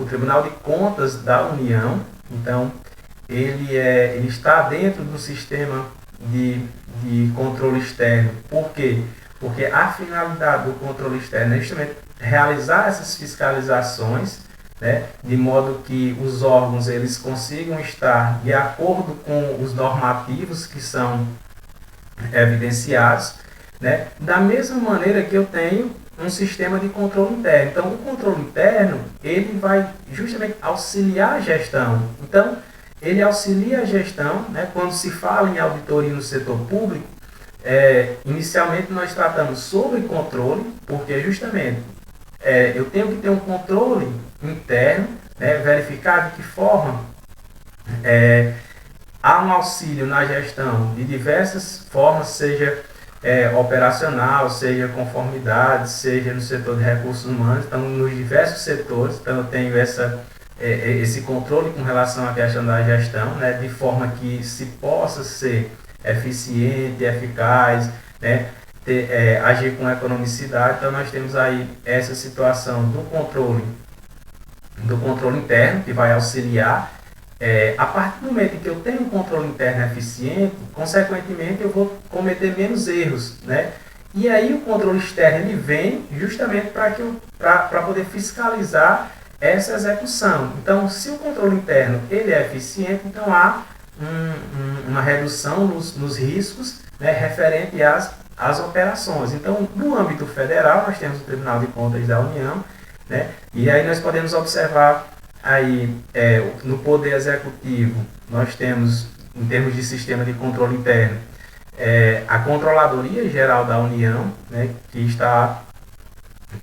Tribunal de Contas da União. Então, ele está dentro do sistema de controle externo. Por quê? Porque a finalidade do controle externo é justamente realizar essas fiscalizações, né, de modo que os órgãos eles consigam estar de acordo com os normativos que são evidenciados, né, da mesma maneira que eu tenho um sistema de controle interno. Então, o controle interno ele vai justamente auxiliar a gestão. Então, ele auxilia a gestão, né, quando se fala em auditoria no setor público. Inicialmente nós tratamos sobre controle, porque justamente eu tenho que ter um controle interno, né, verificar de que forma há um auxílio na gestão de diversas formas, seja operacional, seja conformidade, seja no setor de recursos humanos, então nos diversos setores. Então eu tenho esse controle com relação à questão da gestão, né, de forma que se possa ser eficiente, eficaz, né, agir com economicidade. Então nós temos aí essa situação do controle interno, que vai auxiliar. A partir do momento em que eu tenho um controle interno eficiente, consequentemente eu vou cometer menos erros, né? E aí o controle externo ele vem justamente para poder fiscalizar essa execução. Então, se o controle interno ele é eficiente, então há uma redução nos riscos, né, referente às operações. Então, no âmbito federal, nós temos o Tribunal de Contas da União, né, e aí nós podemos observar aí, no Poder Executivo, nós temos, em termos de sistema de controle interno, a Controladoria Geral da União, né, que está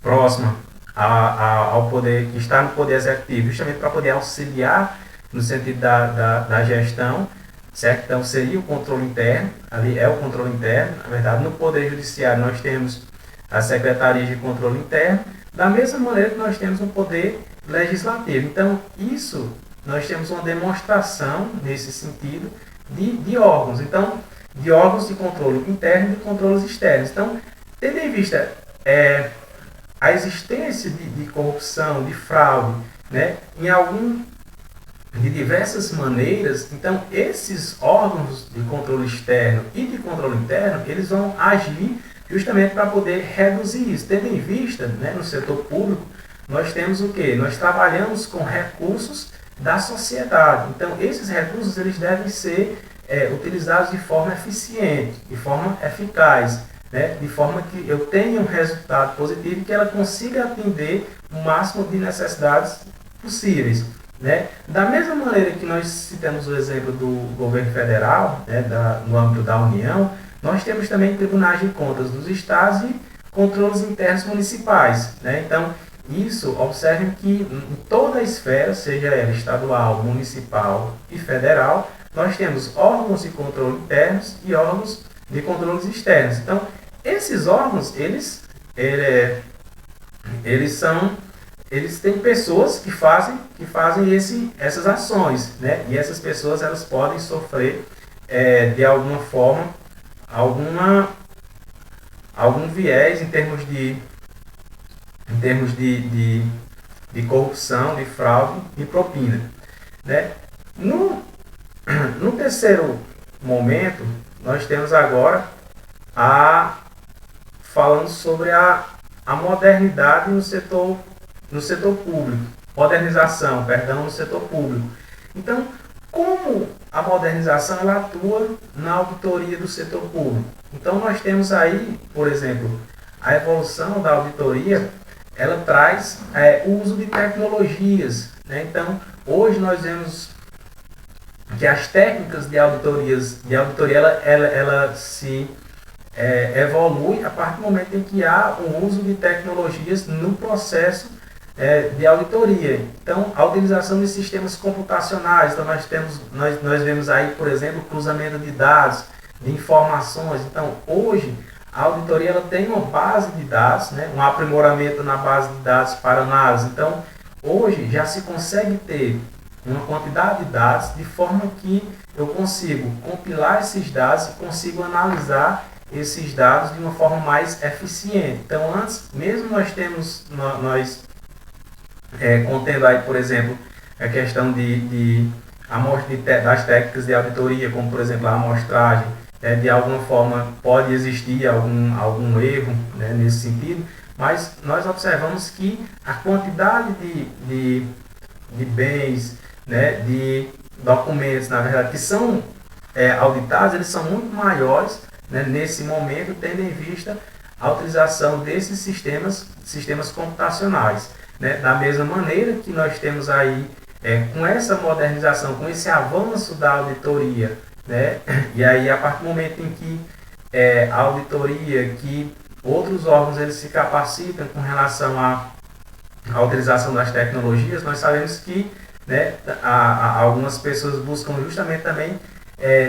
próxima ao poder, que está no Poder Executivo, justamente para poder auxiliar no sentido da gestão, certo? Então seria o controle interno, ali é o controle interno. Na verdade, no Poder Judiciário nós temos a Secretaria de Controle Interno, da mesma maneira que nós temos um Poder Legislativo. Então, isso, nós temos uma demonstração nesse sentido de órgãos. Então, de órgãos de controle interno e de controles externos. Então, tendo em vista a existência de corrupção, de fraude, né, de diversas maneiras, então esses órgãos de controle externo e de controle interno, eles vão agir justamente para poder reduzir isso. Tendo em vista, né, no setor público, nós temos o quê? Nós trabalhamos com recursos da sociedade. Então, esses recursos eles devem ser utilizados de forma eficiente, de forma eficaz, né? De forma que eu tenha um resultado positivo e que ela consiga atender o máximo de necessidades possíveis. Né? Da mesma maneira que nós citamos o exemplo do governo federal, né, no âmbito da União, nós temos também tribunais de contas dos estados e controles internos municipais. Né? Então, isso, observem que em toda a esfera, seja ela estadual, municipal e federal, nós temos órgãos de controle internos e órgãos de controles externos. Então, esses órgãos, eles têm pessoas que fazem essas ações, né? E essas pessoas elas podem sofrer de alguma forma algum viés em termos de corrupção, de fraude e propina, né? No terceiro momento, nós temos agora falando sobre a modernidade no setor público, modernização, perdão, no setor público. Então, como a modernização ela atua na auditoria do setor público? Então, nós temos aí, por exemplo, a evolução da auditoria, ela traz o uso de tecnologias. Né? Então, hoje nós vemos que as técnicas de auditoria ela se evolui a partir do momento em que há o uso de tecnologias no processo de auditoria. Então, a utilização de sistemas computacionais. Então, nós vemos aí, por exemplo, cruzamento de dados, de informações. Então, hoje, a auditoria ela tem uma base de dados, né, um aprimoramento na base de dados para análise. Então, hoje já se consegue ter uma quantidade de dados de forma que eu consigo compilar esses dados e consigo analisar esses dados de uma forma mais eficiente. Então, antes, mesmo contendo aí, por exemplo, a questão das técnicas de auditoria, como, por exemplo, a amostragem, de alguma forma pode existir algum erro, né, nesse sentido, mas nós observamos que a quantidade de bens, né, de documentos, na verdade, que são auditados, eles são muito maiores, né, nesse momento, tendo em vista a utilização desses sistemas computacionais. Né? Da mesma maneira que nós temos aí, com essa modernização, com esse avanço da auditoria, né? E aí a partir do momento em que a auditoria, que outros órgãos eles se capacitam com relação à utilização das tecnologias, nós sabemos que, né, algumas pessoas buscam justamente também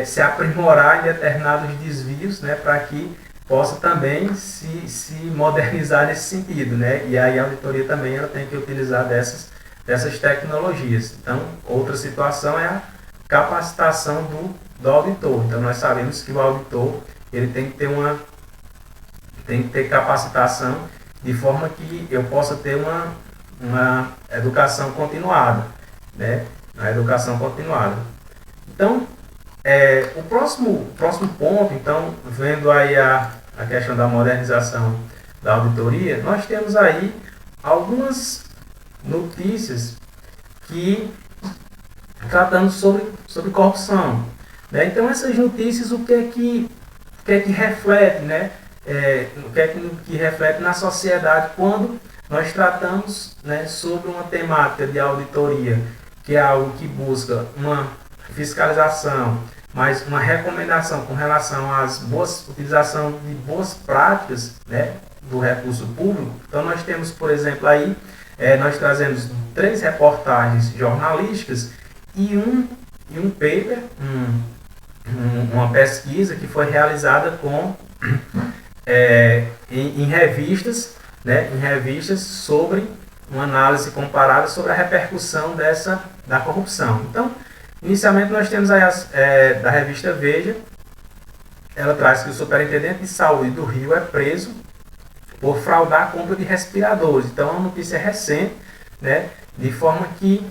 se aprimorar em determinados desvios, né, para que possa também se modernizar nesse sentido, né? E aí a auditoria também ela tem que utilizar dessas tecnologias. Então, outra situação é a capacitação do auditor. Então, nós sabemos que o auditor ele tem que ter capacitação de forma que eu possa ter uma educação continuada, né? A educação continuada. Então, o próximo ponto, então, vendo aí a questão da modernização da auditoria, nós temos aí algumas notícias que tratando sobre corrupção. Né? Então, essas notícias, o que é que reflete, né? O que é que reflete na sociedade quando nós tratamos, né, sobre uma temática de auditoria, que é algo que busca uma fiscalização, mas uma recomendação com relação às boas utilização de boas práticas, né, do recurso público. Então nós temos, por exemplo, aí nós trazemos 3 reportagens jornalísticas e um paper, uma pesquisa que foi realizada em revistas, né, em revistas sobre uma análise comparada sobre a repercussão da corrupção. Então, inicialmente nós temos aí da revista Veja, ela traz que o superintendente de saúde do Rio é preso por fraudar a compra de respiradores. Então, é uma notícia recente, né, de forma que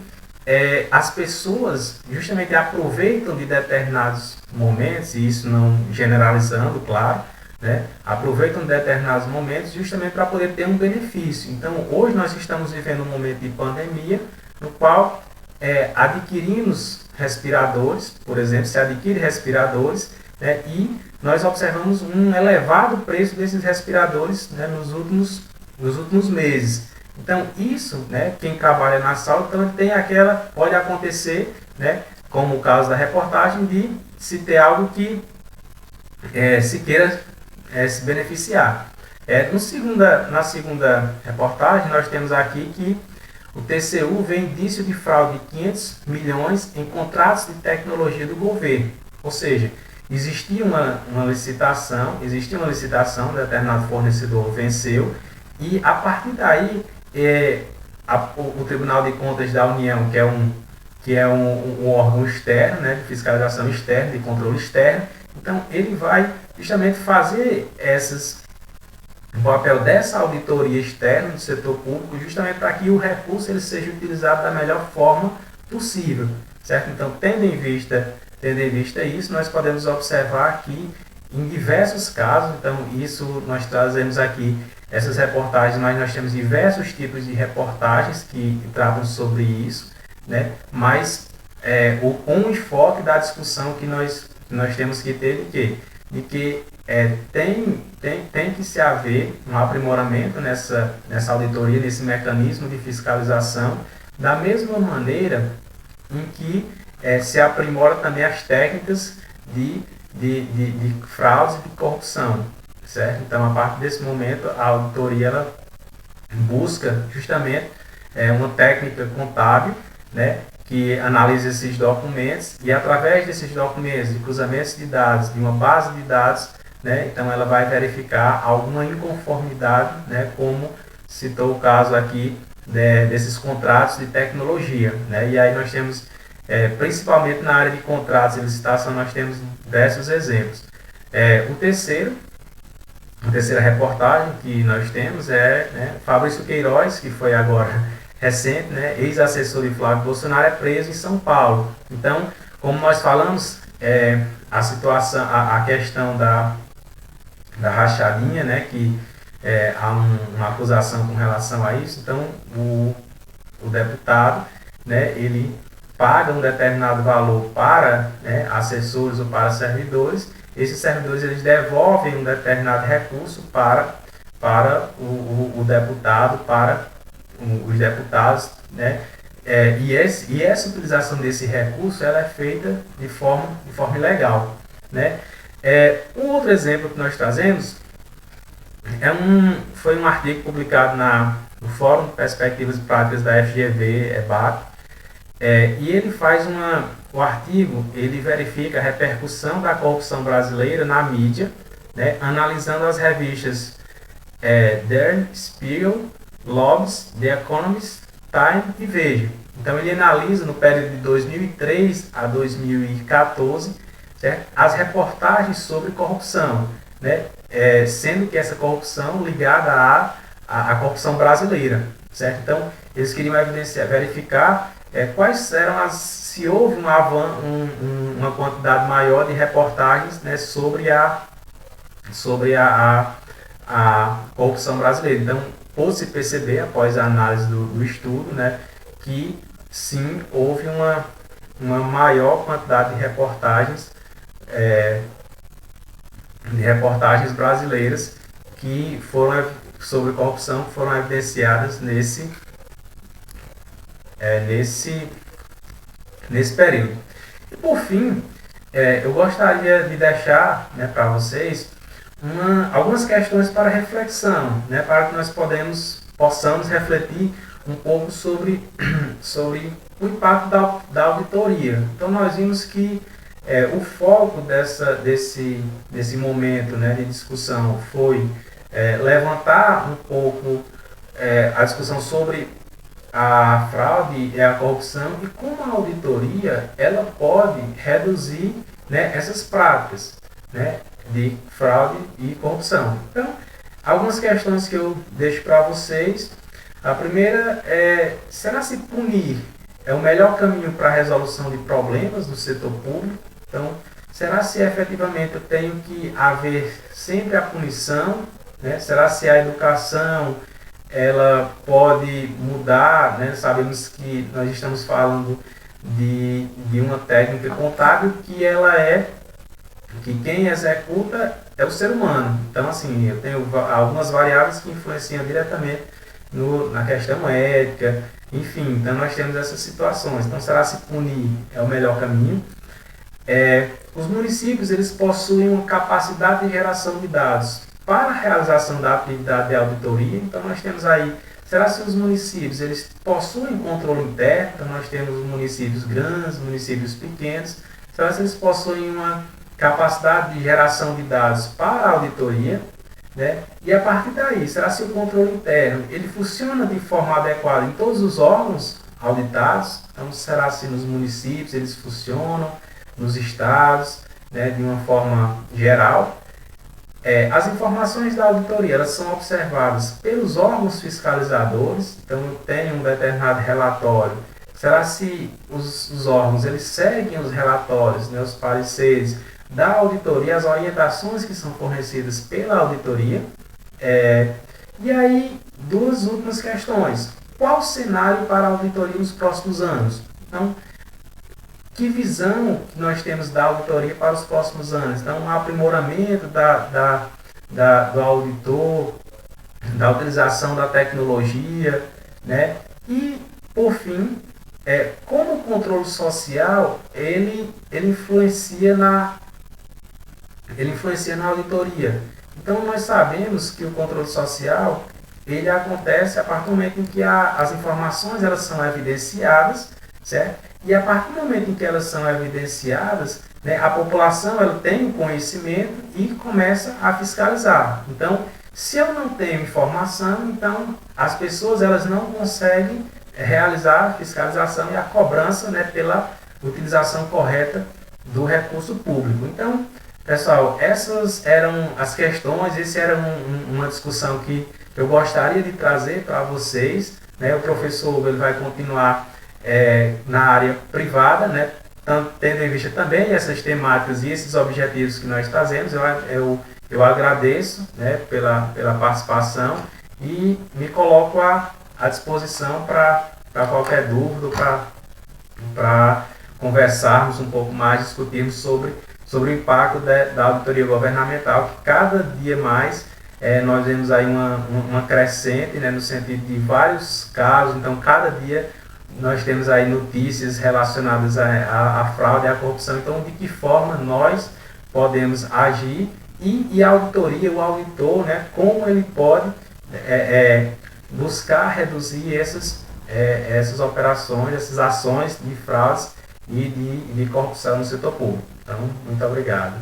as pessoas justamente aproveitam de determinados momentos, e isso não generalizando, claro, né, aproveitam de determinados momentos justamente para poder ter um benefício. Então, hoje nós estamos vivendo um momento de pandemia, no qual adquirimos respiradores, por exemplo, se adquire respiradores, né, e nós observamos um elevado preço desses respiradores, né, nos últimos meses. Então, isso, né, quem trabalha na saúde, então pode acontecer, né, como o caso da reportagem, de se ter algo que se queira se beneficiar. Na segunda reportagem, nós temos aqui que o TCU vê indício de fraude de 500 milhões em contratos de tecnologia do governo. Ou seja, existia uma licitação, um determinado fornecedor venceu, e a partir daí o Tribunal de Contas da União, que é um órgão externo, né, de fiscalização externa, de controle externo, então ele vai justamente fazer o papel dessa auditoria externa do setor público, justamente para que o recurso ele seja utilizado da melhor forma possível, certo? Então, tendo em vista isso, nós podemos observar aqui em diversos casos. Então, isso nós trazemos aqui essas reportagens, mas nós temos diversos tipos de reportagens que tratam sobre isso, né? Mas com o enfoque da discussão que nós temos que ter de que tem que se haver um aprimoramento nessa auditoria, nesse mecanismo de fiscalização, da mesma maneira em que se aprimora também as técnicas de fraude e de corrupção, certo? Então, a partir desse momento, a auditoria ela busca justamente uma técnica contábil, né, que analisa esses documentos, e através desses documentos, de cruzamentos de dados, de uma base de dados, né, então ela vai verificar alguma inconformidade, né, como citou o caso aqui desses contratos de tecnologia, né, e aí nós temos, principalmente na área de contratos e licitação, nós temos diversos exemplos. A terceira reportagem que nós temos Fabrício Queiroz, que foi agora recente, né, ex-assessor de Flávio Bolsonaro, é preso em São Paulo. Então, como nós falamos, a situação, a questão da rachadinha, né, que há uma acusação com relação a isso. Então, o deputado, né, ele paga um determinado valor para, né, assessores ou para servidores. Esses servidores eles devolvem um determinado recurso para o deputado, para os deputados, né? E essa utilização desse recurso ela é feita de forma ilegal, né? Um outro exemplo que nós trazemos foi um artigo publicado no Fórum de Perspectivas e Práticas da FGV, EBAC, e ele faz o artigo, ele verifica a repercussão da corrupção brasileira na mídia, né, analisando as revistas Der Spiegel, Lobs, The Economist, Time e Veja. Então ele analisa no período de 2003 a 2014, certo, as reportagens sobre corrupção, né, sendo que essa corrupção ligada à corrupção brasileira, certo? Então eles queriam verificar quais eram se houve uma quantidade maior de reportagens, né, sobre a corrupção brasileira. Então, pôde-se perceber, após a análise do estudo, né, que sim, houve uma maior quantidade de reportagens brasileiras que foram sobre corrupção que foram evidenciadas nesse período. E por fim, eu gostaria de deixar, né, para vocês algumas questões para reflexão, né, para que nós possamos refletir um pouco sobre o impacto da auditoria. Então nós vimos que o foco desse momento, né, de discussão foi levantar um pouco a discussão sobre a fraude e a corrupção e como a auditoria ela pode reduzir, né, essas práticas, né, de fraude e corrupção. Então, algumas questões que eu deixo para vocês. A primeira é: será se punir é o melhor caminho para a resolução de problemas no setor público? Então, será se efetivamente eu tenho que haver sempre a punição, né? Será se a educação ela pode mudar, né? Sabemos que nós estamos falando de uma técnica contábil que quem executa é o ser humano. Então, assim, eu tenho algumas variáveis que influenciam diretamente na questão ética, enfim, então nós temos essas situações. Então, será se punir é o melhor caminho? Os municípios eles possuem uma capacidade de geração de dados para a realização da atividade de auditoria. Então, nós temos aí, será se os municípios eles possuem controle interno? Então, nós temos municípios grandes, municípios pequenos. Será se eles possuem uma capacidade de geração de dados para a auditoria? Né? E a partir daí, será se o controle interno ele funciona de forma adequada em todos os órgãos auditados? Então, será se nos municípios eles funcionam, nos estados, né, de uma forma geral? As informações da auditoria elas são observadas pelos órgãos fiscalizadores. Então, eu tenho um determinado relatório. Será se os órgãos eles seguem os relatórios, né, os pareceres da auditoria, as orientações que são fornecidas pela auditoria? E aí, duas últimas questões. Qual o cenário para a auditoria nos próximos anos? Então, que visão que nós temos da auditoria para os próximos anos? Então, um aprimoramento do auditor, da utilização da tecnologia, né? E, por fim, como o controle social ele influencia na auditoria. Então, nós sabemos que o controle social ele acontece a partir do momento em que as informações elas são evidenciadas, certo? E a partir do momento em que elas são evidenciadas, né, a população ela tem o conhecimento e começa a fiscalizar. Então, se eu não tenho informação, então as pessoas elas não conseguem realizar a fiscalização e a cobrança, né, pela utilização correta do recurso público. Então, pessoal, essas eram as questões, essa era uma discussão que eu gostaria de trazer para vocês. Né? O professor ele vai continuar na área privada, né? Tendo em vista também essas temáticas e esses objetivos que nós trazemos. Eu agradeço, né, pela participação e me coloco à disposição para qualquer dúvida, para conversarmos um pouco mais, discutirmos sobre o impacto da auditoria governamental, que cada dia mais nós vemos aí uma crescente, né, no sentido de vários casos. Então, cada dia nós temos aí notícias relacionadas à fraude e à corrupção. Então, de que forma nós podemos agir e a auditoria, o auditor, né, como ele pode buscar reduzir essas operações, essas ações de fraudes e de corrupção no setor público. Então, muito obrigado.